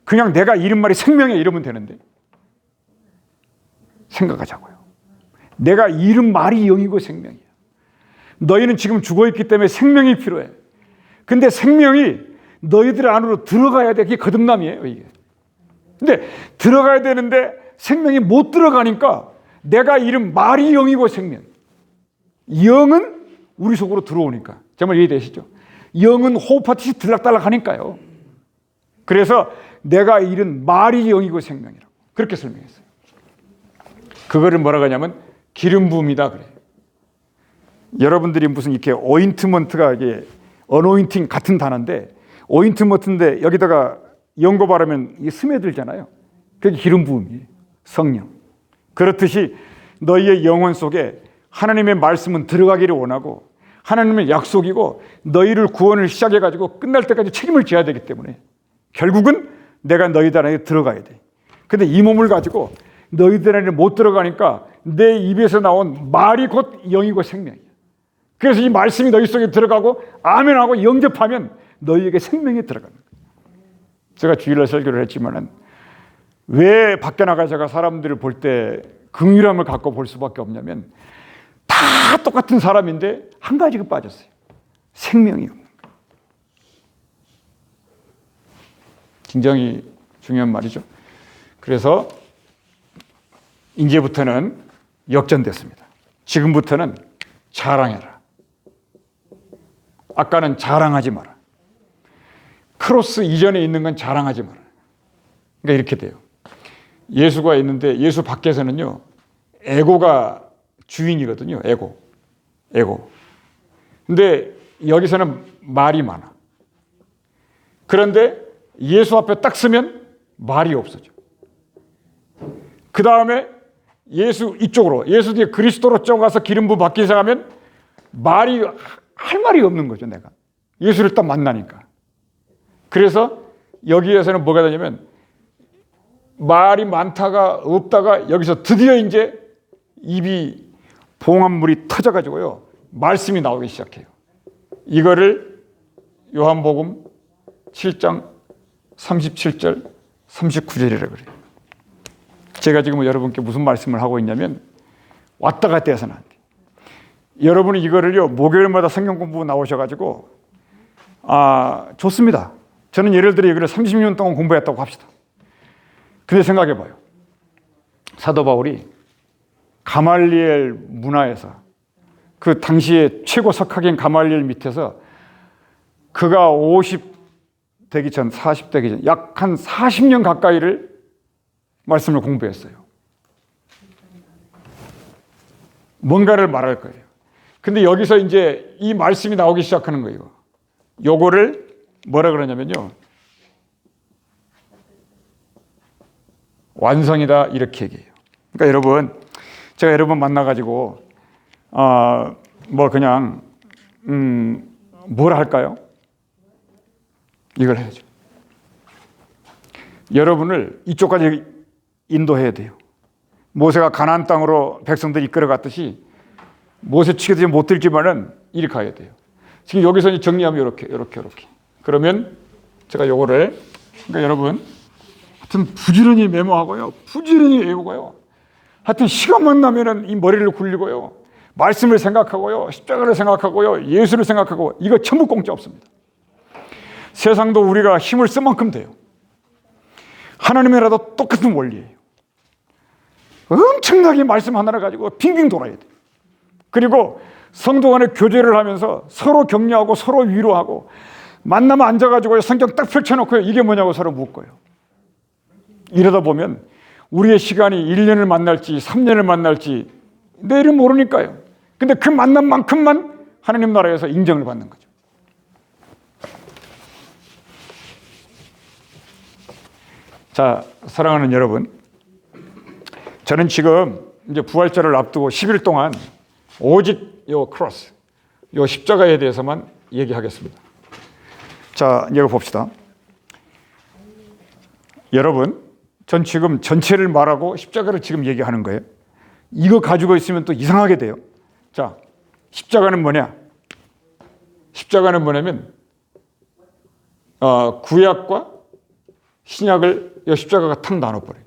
그냥 내가 잃은 말이 생명이야 이러면 되는데, 생각하자고요. 내가 잃은 말이 영이고 생명이야. 너희는 지금 죽어있기 때문에 생명이 필요해. 근데 생명이 너희들 안으로 들어가야 돼. 그게 거듭남이에요, 이게. 근데 들어가야 되는데 생명이 못 들어가니까 내가 잃은 말이 영이고 생명. 영은 우리 속으로 들어오니까. 정말 이해되시죠? 영은 호흡하듯이 들락달락 하니까요. 그래서 내가 잃은 말이 영이고 생명이라고 그렇게 설명했어요. 그거를 뭐라고 하냐면 기름 부음이다 그래요. 여러분들이 무슨 이렇게 오인트먼트가 이게 어노인팅 같은 단어인데, 오인트먼트인데 여기다가 연고 바르면 이게 스며들잖아요. 그게 기름 부음이에요. 성령. 그렇듯이 너희의 영혼 속에 하나님의 말씀은 들어가기를 원하고 하나님의 약속이고 너희를 구원을 시작해가지고 끝날 때까지 책임을 져야 되기 때문에 결국은 내가 너희들 안에 들어가야 돼. 근데 이 몸을 가지고 너희들 안에 못 들어가니까 내 입에서 나온 말이 곧 영이고 생명이야. 그래서 이 말씀이 너희 속에 들어가고 아멘하고 영접하면 너희에게 생명이 들어가는 거예요. 제가 주일날 설교를 했지만은 왜 밖에 나가서 사람들을 볼 때 긍휼함을 갖고 볼 수밖에 없냐면 다 똑같은 사람인데 한 가지가 빠졌어요. 생명이 없는 거예요. 굉장히 중요한 말이죠. 그래서 이제부터는 역전됐습니다. 지금부터는 자랑해라. 아까는 자랑하지 마라. 크로스 이전에 있는 건 자랑하지 마라. 그러니까 이렇게 돼요. 예수가 있는데 예수 밖에서는요, 에고가 주인이거든요. 에고. 근데 여기서는 말이 많아. 그런데 예수 앞에 딱 서면 말이 없어져. 그 다음에 예수 이쪽으로, 예수 뒤에 그리스도로 쪄가서 기름 부음 받기 시작하면 할 말이 없는 거죠, 내가. 예수를 딱 만나니까. 그래서 여기에서는 뭐가 되냐면 말이 많다가 없다가 여기서 드디어 이제 입이 봉합물이 터져가지고요, 말씀이 나오기 시작해요. 이거를 요한복음 7장 37절 39절이라고 그래요. 제가 지금 여러분께 무슨 말씀을 하고 있냐면 왔다 갔다 해서는 안 돼요. 여러분이 이거를요, 목요일마다 성경 공부 나오셔가지고 좋습니다. 저는 예를 들어 이거를 30년 동안 공부했다고 합시다. 근데 생각해봐요. 사도 바울이 가말리엘 문화에서 그 당시에 최고 석학인 가말리엘 밑에서 그가 50 되기 전, 40 되기 전 약 한 40년 가까이를 말씀을 공부했어요. 뭔가를 말할 거예요. 근데 여기서 이제 이 말씀이 나오기 시작하는 거예요. 요거를 뭐라 그러냐면요, 완성이다 이렇게 얘기해요. 그러니까 여러분, 제가 여러분 만나가지고 그냥 뭘 할까요? 이걸 해야죠. 여러분을 이쪽까지 인도해야 돼요. 모세가 가나안 땅으로 백성들 이끌어갔듯이 모세 치기도 못 들지만은 이렇게 가야 돼요. 지금 여기서 정리하면 이렇게. 그러면 제가 요거를, 그러니까 여러분, 하여튼 부지런히 메모하고요, 부지런히 외우고요, 하여튼 시간만 나면은 이 머리를 굴리고요, 말씀을 생각하고요, 십자가를 생각하고요, 예수를 생각하고, 이거 전부 공짜 없습니다. 세상도 우리가 힘을 쓴 만큼 돼요. 하나님이라도 똑같은 원리예요. 엄청나게 말씀 하나를 가지고 빙빙 돌아야 돼요. 그리고 성도 간에 교제를 하면서 서로 격려하고 서로 위로하고, 만나면 앉아가지고 성경 딱 펼쳐놓고요, 이게 뭐냐고 서로 묻고요. 이러다 보면 우리의 시간이 1년을 만날지 3년을 만날지 내일은 모르니까요. 근데 그 만난 만큼만 하나님 나라에서 인정을 받는 거죠. 자, 사랑하는 여러분, 저는 지금 이제 부활절을 앞두고 10일 동안 오직 요 크로스, 요 십자가에 대해서만 얘기하겠습니다. 자, 이거 봅시다. 여러분, 전 지금 전체를 말하고 십자가를 지금 얘기하는 거예요. 이거 가지고 있으면 또 이상하게 돼요. 자, 십자가는 뭐냐? 십자가는 뭐냐면 구약과 신약을 이 십자가가 탁 나눠버려요.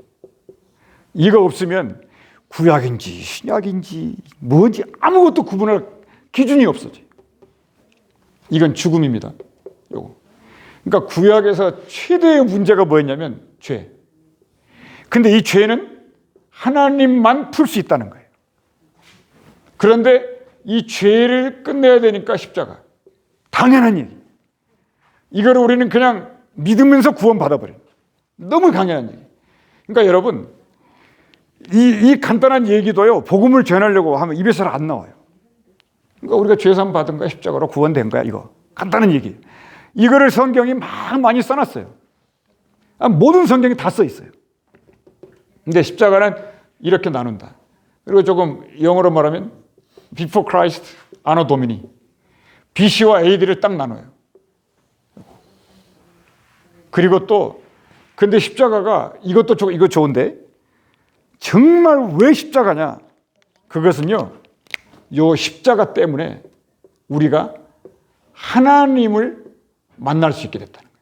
이거 없으면 구약인지 신약인지 뭔지 아무것도 구분할 기준이 없어져요. 이건 죽음입니다. 요거. 그러니까 구약에서 최대의 문제가 뭐였냐면 죄. 근데 이 죄는 하나님만 풀 수 있다는 거예요. 그런데 이 죄를 끝내야 되니까 십자가. 당연한 일. 이거를 우리는 그냥 믿으면서 구원받아버려요. 너무 당연한 일. 그러니까 여러분, 이 간단한 얘기도요, 복음을 전하려고 하면 입에서 안 나와요. 그러니까 우리가 죄산 받은 거야, 십자가로 구원된 거야, 이거. 간단한 얘기. 이거를 성경이 많이 써놨어요. 모든 성경이 다 써 있어요. 근데 십자가는 이렇게 나눈다. 그리고 조금 영어로 말하면 Before Christ, Anno Domini. BC와 AD를 딱 나눠요. 그리고 또 근데 십자가가 이거 좋은데 정말 왜 십자가냐? 그것은요. 요 십자가 때문에 우리가 하나님을 만날 수 있게 됐다는 거예요.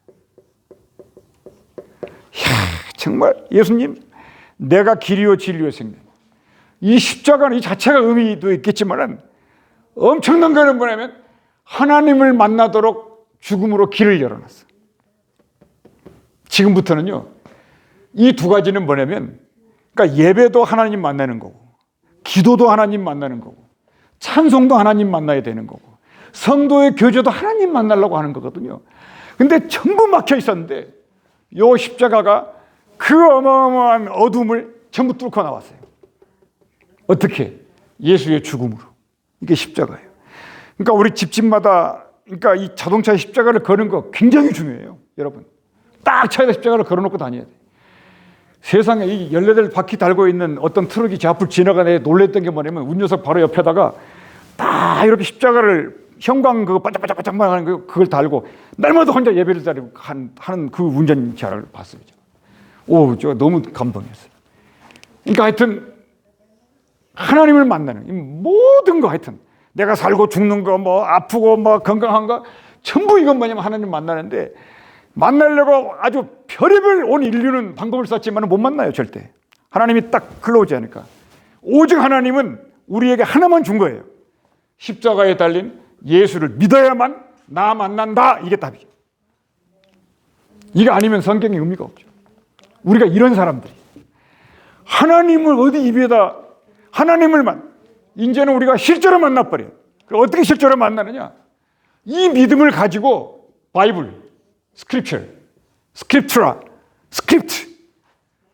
이야, 정말 예수님, 내가 길이요 진리요 생명. 이 십자가는 이 자체가 의미도 있겠지만은 엄청난 거는 뭐냐면 하나님을 만나도록 죽음으로 길을 열어놨어. 지금부터는요. 이 두 가지는 뭐냐면 그러니까 예배도 하나님 만나는 거고 기도도 하나님 만나는 거고 찬송도 하나님 만나야 되는 거고 성도의 교제도 하나님 만나려고 하는 거거든요. 근데 전부 막혀 있었는데 요 십자가가 그 어마어마한 어둠을 전부 뚫고 나왔어요. 어떻게? 예수의 죽음으로. 이게 십자가예요. 그러니까 우리 집집마다 그러니까 이 자동차에 십자가를 거는 거 굉장히 중요해요. 여러분. 딱 차에다 십자가를 걸어놓고 다녀야 돼. 세상에 이 18바퀴 달고 있는 어떤 트럭이 제 앞을 지나가네 놀랬던 게 뭐냐면 운전석 바로 옆에다가 딱 이렇게 십자가를 형광 그거 반짝반짝반짝만 하는 거 그걸 달고 날마다 혼자 예배를 드리고 하는 그 운전자를 봤어요. 오, 저 너무 감동이었어요. 그러니까 하여튼 하나님을 만나는 이 모든 거 하여튼 내가 살고 죽는 거 뭐 아프고 뭐 건강한 거 전부 이건 뭐냐면 하나님 만나는데 만나려고 아주 별의별 온 인류는 방법을 썼지만 못 만나요 절대. 하나님이 딱 흘러오지 않으니까. 오직 하나님은 우리에게 하나만 준 거예요. 십자가에 달린 예수를 믿어야만 나 만난다. 이게 답이죠. 이거 아니면 성경의 의미가 없죠. 우리가 이런 사람들이 하나님을 어디 입에다 하나님을 이제는 우리가 실제로 만나버려요. 어떻게 실제로 만나느냐? 이 믿음을 가지고 바이블, 스크립트라, 스크립트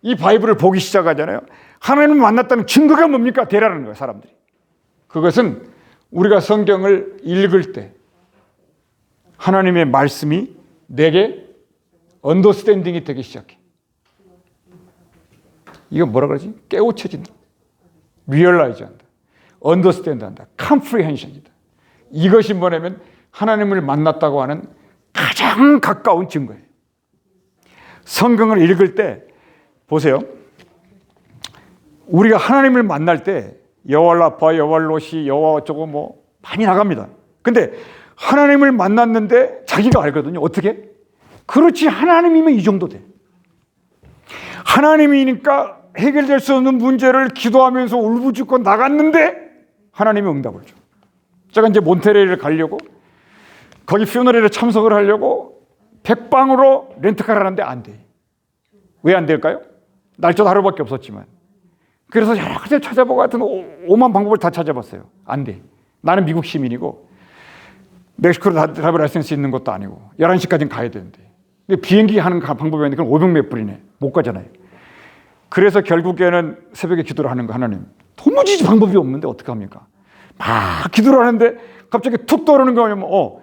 이 바이블을 보기 시작하잖아요. 하나님을 만났다는 증거가 뭡니까? 대라는 거예요, 사람들이. 그것은 우리가 성경을 읽을 때 하나님의 말씀이 내게 언더스탠딩이 되기 시작해. 이거 뭐라 그러지? 깨우쳐진다. 리얼라이즈 한다. 언더스탠드 한다. 컴프리헨션이다. 이것이 뭐냐면 하나님을 만났다고 하는 가장 가까운 증거예요. 성경을 읽을 때 보세요. 우리가 하나님을 만날 때 여호와라파, 여호와로시, 여호와 어쩌고 뭐 많이 나갑니다. 근데 하나님을 만났는데 자기가 알거든요. 어떻게? 그렇지 하나님이면 이 정도 돼. 하나님이니까 해결될 수 없는 문제를 기도하면서 울부짖고 나갔는데 하나님이 응답을 줘. 제가 이제 몬테레이를 가려고 거기 퓨너럴에 참석을 하려고 백방으로 렌트카를 하는데 안 돼. 왜 안 될까요? 날짜도 하루밖에 없었지만. 그래서 여러 가지를 찾아보고 하여튼 오만 방법을 다 찾아봤어요. 안 돼. 나는 미국 시민이고 멕시코로 드라이브 라이센스 있는 것도 아니고 11시까지는 가야 되는데 근데 비행기 하는 방법이 있는데 그건 500몇 불이네. 못 가잖아요. 그래서 결국에는 새벽에 기도를 하는 거 하나님. 도무지 방법이 없는데 어떡합니까? 막 기도를 하는데 갑자기 툭 떠오르는 거 뭐냐면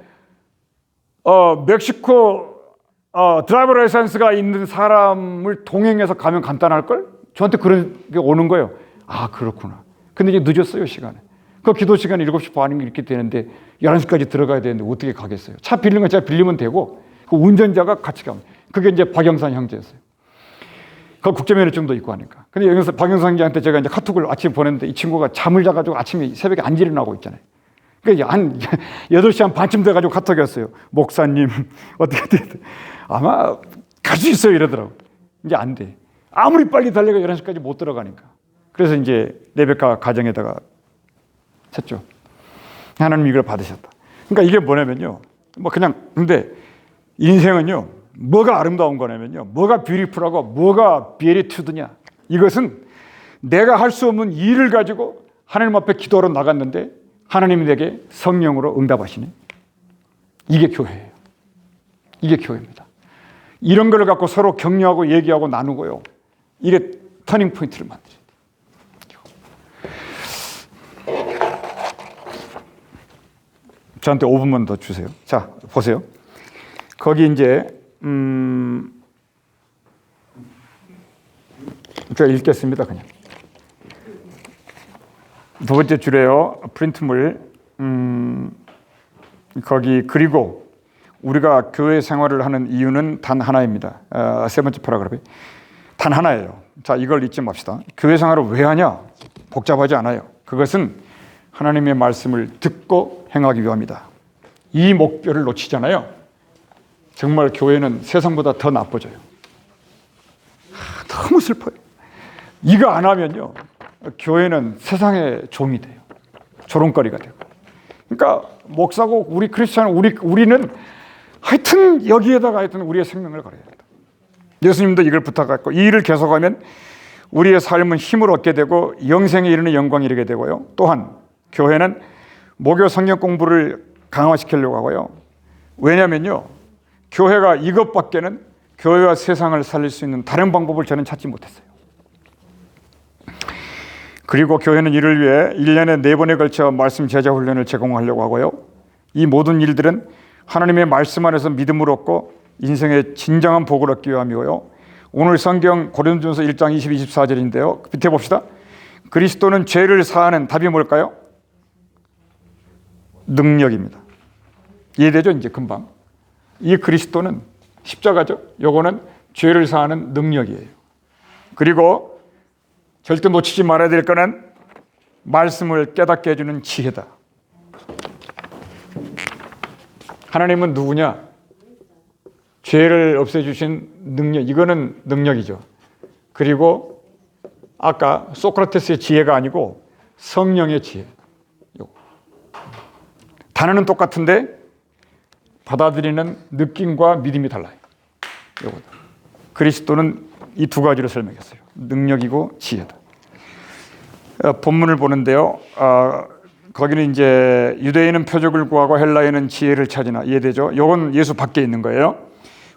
멕시코 드라이버 라이센스가 있는 사람을 동행해서 가면 간단할걸? 저한테 그런 게 오는 거예요. 아 그렇구나. 근데 이제 늦었어요 시간에. 그 기도 시간이 7시 반인가 이렇게 되는데 11시까지 들어가야 되는데 어떻게 가겠어요? 차 빌리는 건 제가 빌리면 되고 그 운전자가 같이 가면 그게 이제 박영산 형제였어요. 그 국제면허증도 있고 하니까. 근데 여기서 박영산 형제한테 제가 이제 카톡을 아침에 보냈는데 이 친구가 잠을 자가지고 아침에 새벽에 안 일어나고 있잖아요. 그러니까 한 8시 한 반쯤 돼가지고 카톡이 왔어요. 목사님 어떻게 돼? 아마 갈 수 있어요 이러더라고. 이제 안 돼. 아무리 빨리 달려가 11시까지 못 들어가니까. 그래서 이제 레베카 가정에다가 쳤죠. 하나님 이걸 받으셨다. 그러니까 이게 뭐냐면요. 뭐 그냥 근데 인생은요. 뭐가 아름다운 거냐면요. 뭐가 뷰티풀하고 뭐가 비에리투드냐. 이것은 내가 할 수 없는 일을 가지고 하나님 앞에 기도하러 나갔는데 하나님이 내게 성령으로 응답하시네. 이게 교회예요. 이게 교회입니다. 이런 걸 갖고 서로 격려하고 얘기하고 나누고요. 이게 터닝 포인트를 만들어야 돼요. 저한테 5분만 더 주세요. 자, 보세요. 거기 이제 제가 읽겠습니다. 그냥 두 번째 줄에요. 프린트물 거기 그리고 우리가 교회 생활을 하는 이유는 단 하나입니다. 세 번째 패러그래프 단 하나예요. 자, 이걸 잊지 맙시다. 교회 생활을 왜 하냐? 복잡하지 않아요. 그것은 하나님의 말씀을 듣고 행하기 위함이다. 이 목표를 놓치잖아요. 정말 교회는 세상보다 더 나빠져요. 너무 슬퍼요. 이거 안 하면요, 교회는 세상의 종이 돼요. 조롱거리가 되고. 그러니까 목사고 우리 크리스찬 우리는 하여튼 여기에다가 하여튼 우리의 생명을 걸어야 된다. 예수님도 이걸 부탁했고, 이 일을 계속하면 우리의 삶은 힘을 얻게 되고 영생에 이르는 영광이 이르게 되고요. 또한 교회는 목요 성경 공부를 강화시키려고 하고요. 왜냐면요, 교회가 이것밖에는 교회와 세상을 살릴 수 있는 다른 방법을 저는 찾지 못했어요. 그리고 교회는 이를 위해 1년에 4번에 걸쳐 말씀 제자 훈련을 제공하려고 하고요. 이 모든 일들은 하나님의 말씀 안에서 믿음을 얻고 인생의 진정한 복을 얻기 위함이고요. 오늘 성경 고린도전서 1장 20, 24절인데요. 밑에 봅시다. 그리스도는 죄를 사하는 답이 뭘까요? 능력입니다. 이해되죠? 이제 금방. 이 그리스도는 십자가죠. 요거는 죄를 사하는 능력이에요. 그리고 절대 놓치지 말아야 될 거는 말씀을 깨닫게 해주는 지혜다. 하나님은 누구냐? 죄를 없애주신 능력, 이거는 능력이죠. 그리고 아까 소크라테스의 지혜가 아니고 성령의 지혜. 단어는 똑같은데 받아들이는 느낌과 믿음이 달라요. 요거다. 그리스도는 이 두 가지로 설명했어요. 능력이고 지혜다. 본문을 보는데요. 거기는 이제 유대인은 표적을 구하고 헬라인은 지혜를 찾으나, 이해되죠? 요건 예수 밖에 있는 거예요.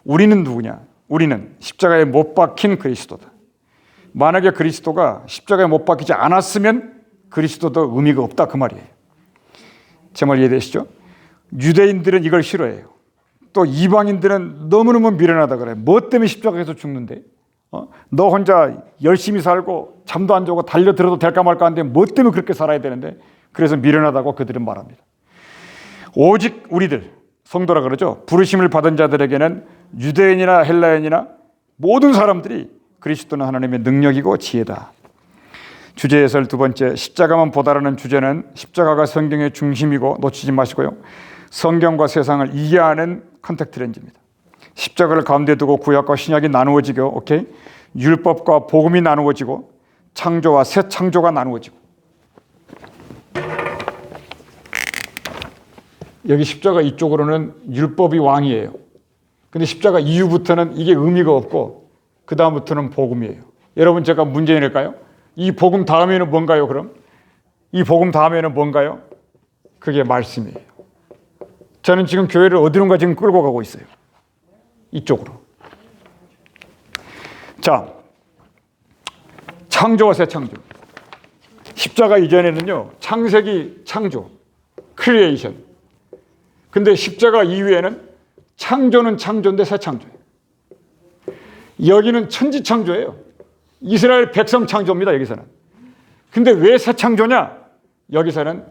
우리는 누구냐? 우리는 십자가에 못 박힌 그리스도다. 만약에 그리스도가 십자가에 못 박히지 않았으면 그리스도도 의미가 없다, 그 말이에요. 제 말 이해되시죠? 유대인들은 이걸 싫어해요. 또 이방인들은 너무너무 미련하다 그래요. 뭐 때문에 십자가에서 죽는데? 너 혼자 열심히 살고 잠도 안 자고 달려들어도 될까 말까 하는데 뭐 때문에 그렇게 살아야 되는데? 그래서 미련하다고 그들은 말합니다. 오직 우리들, 성도라 그러죠. 부르심을 받은 자들에게는 유대인이나 헬라인이나 모든 사람들이 그리스도는 하나님의 능력이고 지혜다. 주제 해설 두 번째, 십자가만 보다라는 주제는 십자가가 성경의 중심이고 놓치지 마시고요. 성경과 세상을 이해하는 컨택트 렌즈입니다. 십자가를 가운데 두고 구약과 신약이 나누어지고, 오케이? 율법과 복음이 나누어지고, 창조와 새 창조가 나누어지고. 여기 십자가 이쪽으로는 율법이 왕이에요. 근데 십자가 이후부터는 이게 의미가 없고 그 다음부터는 복음이에요. 여러분, 제가 문제 낼까요? 이 복음 다음에는 뭔가요? 그럼 이 복음 다음에는 뭔가요? 그게 말씀이에요. 저는 지금 교회를 어디론가 지금 끌고 가고 있어요. 이쪽으로. 자, 창조와 새 창조. 십자가 이전에는요, 창세기 창조, 크리에이션. 근데 십자가 이후에는 창조는 창조인데 새 창조예요. 여기는 천지 창조예요. 이스라엘 백성 창조입니다, 여기서는. 근데 왜 새 창조냐? 여기서는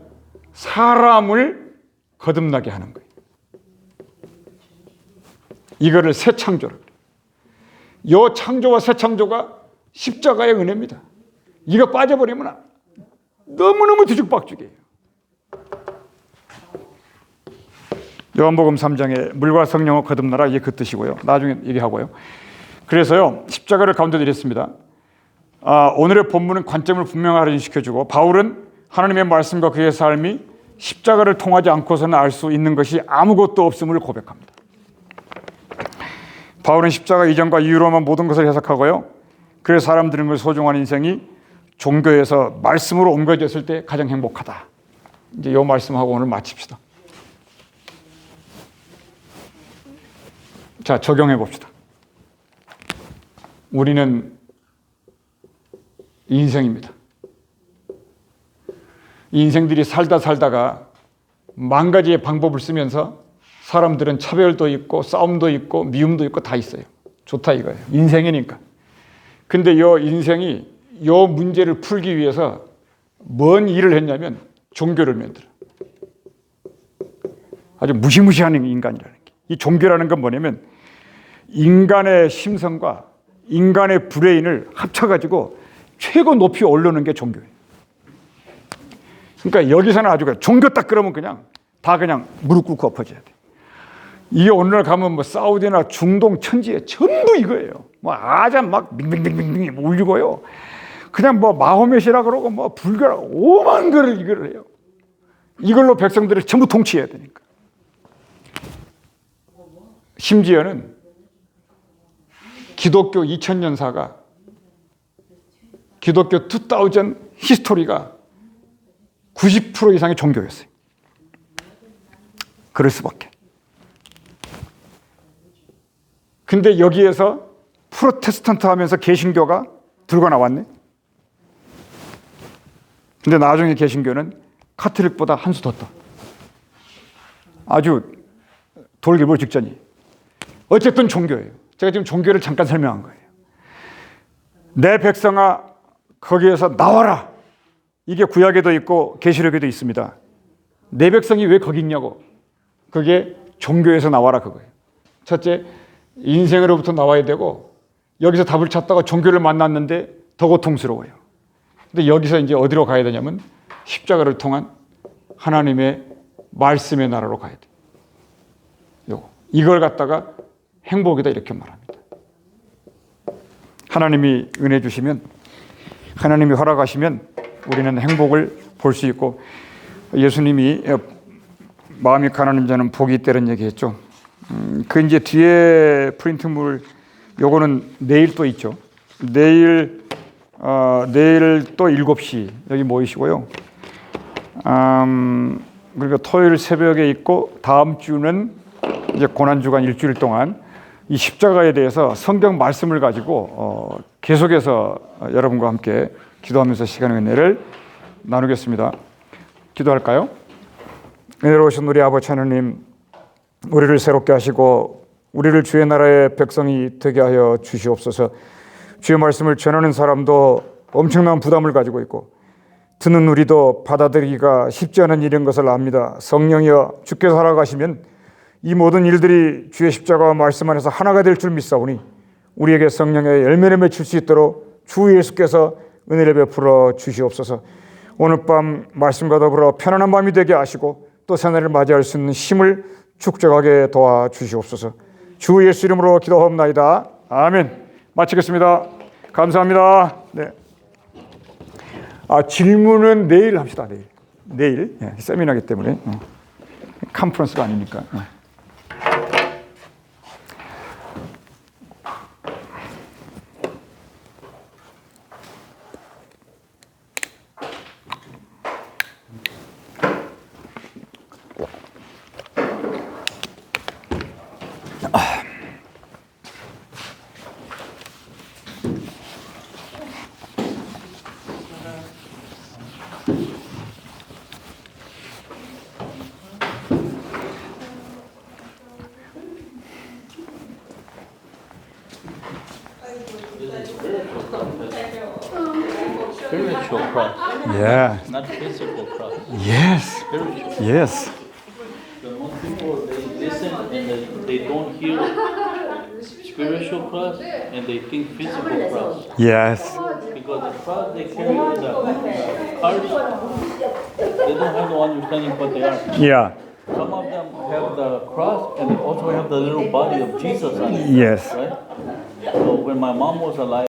사람을 거듭나게 하는 거예요. 이거를 새 창조를. 이 창조와 새 창조가 십자가의 은혜입니다. 이거 빠져버리면 너무너무 뒤죽박죽이에요. 요한복음 3장에 물과 성령을 거듭나라, 이게 그 뜻이고요. 나중에 얘기하고요. 그래서요, 십자가를 가운데 드렸습니다. 오늘의 본문은 관점을 분명하게 시켜주고, 바울은 하나님의 말씀과 그의 삶이 십자가를 통하지 않고서는 알 수 있는 것이 아무것도 없음을 고백합니다. 바울은 십자가 이전과 이후로만 모든 것을 해석하고요. 그래서 사람들은 소중한 인생이 종교에서 말씀으로 옮겨졌을 때 가장 행복하다. 이제 이 말씀하고 오늘 마칩시다. 자, 적용해 봅시다. 우리는 인생입니다. 인생들이 살다가 만 가지의 방법을 쓰면서 사람들은 차별도 있고 싸움도 있고 미움도 있고 다 있어요. 좋다 이거예요. 인생이니까. 근데 요 인생이 요 문제를 풀기 위해서 뭔 일을 했냐면 종교를 만들어. 아주 무시무시한 인간이라는 게. 이 종교라는 건 뭐냐면 인간의 심성과 인간의 브레인을 합쳐가지고 최고 높이 올르는 게 종교예요. 그러니까 여기서는 아주 종교 딱 그러면 그냥 다 그냥 무릎 꿇고 엎어져야 돼. 이게 오늘날 가면 뭐 사우디나 중동 천지에 전부 이거예요. 뭐 아잔 막 빙빙빙빙 울리고요. 그냥 뭐 마호멧이라 그러고 뭐 불교라고 오만 글을 이걸 해요. 이걸로 백성들을 전부 통치해야 되니까. 심지어는 기독교 2000년사가 기독교 2000 히스토리가 90% 이상의 종교였어요. 그럴 수밖에. 근데 여기에서 프로테스탄트 하면서 개신교가 들고 나왔네. 근데 나중에 개신교는 카톨릭보다 한 수 더 떠. 아주 돌기볼 직전이. 어쨌든 종교예요. 제가 지금 종교를 잠깐 설명한 거예요. 내 백성아 거기에서 나와라. 이게 구약에도 있고 계시록에도 있습니다. 내 백성이 왜 거기 있냐고. 그게 종교에서 나와라 그거예요. 첫째, 인생으로부터 나와야 되고 여기서 답을 찾다가 종교를 만났는데 더 고통스러워요. 근데 여기서 이제 어디로 가야 되냐면 십자가를 통한 하나님의 말씀의 나라로 가야 돼요. 이걸 갖다가 행복이다 이렇게 말합니다. 하나님이 은혜 주시면 하나님이 허락하시면 우리는 행복을 볼 수 있고 예수님이 마음이 가난한 자는 복이 있다는 얘기했죠. 그 이제 뒤에 프린트물 요거는 내일 또 있죠. 내일 또 7시 여기 모이시고요. 그리고 토요일 새벽에 있고 다음 주는 이제 고난주간 일주일 동안 이 십자가에 대해서 성경 말씀을 가지고 계속해서 여러분과 함께 기도하면서 시간의 은혜를 나누겠습니다. 기도할까요? 은혜로우신 우리 아버지 하나님, 우리를 새롭게 하시고 우리를 주의 나라의 백성이 되게 하여 주시옵소서. 주의 말씀을 전하는 사람도 엄청난 부담을 가지고 있고 듣는 우리도 받아들이기가 쉽지 않은 일인 것을 압니다. 성령이여 주께서 살아가시면 이 모든 일들이 주의 십자가와 말씀 안에서 하나가 될 줄 믿사오니 우리에게 성령의 열매를 맺힐 수 있도록 주 예수께서 은혜를 베풀어 주시옵소서. 오늘 밤 말씀과 더불어 편안한 밤이 되게 하시고 또 새날을 맞이할 수 있는 힘을 축적하게 도와주시옵소서. 주 예수 이름으로 기도하옵나이다. 아멘. 마치겠습니다. 감사합니다. 네. 질문은 내일 합시다. 내일. 네, 세미나기 때문에 컨퍼런스가 아니니까. Spiritual cross. Yeah. Not physical cross. Yes. Spiritual. Yes. The most people they listen and they don't hear spiritual cross and they think physical cross. Yes. Because the cross they carry in the heart, they don't have no understanding what they are. Yeah. Some of them have the cross and they also have the little body of Jesus on it. Yes. Right? So when my mom was alive.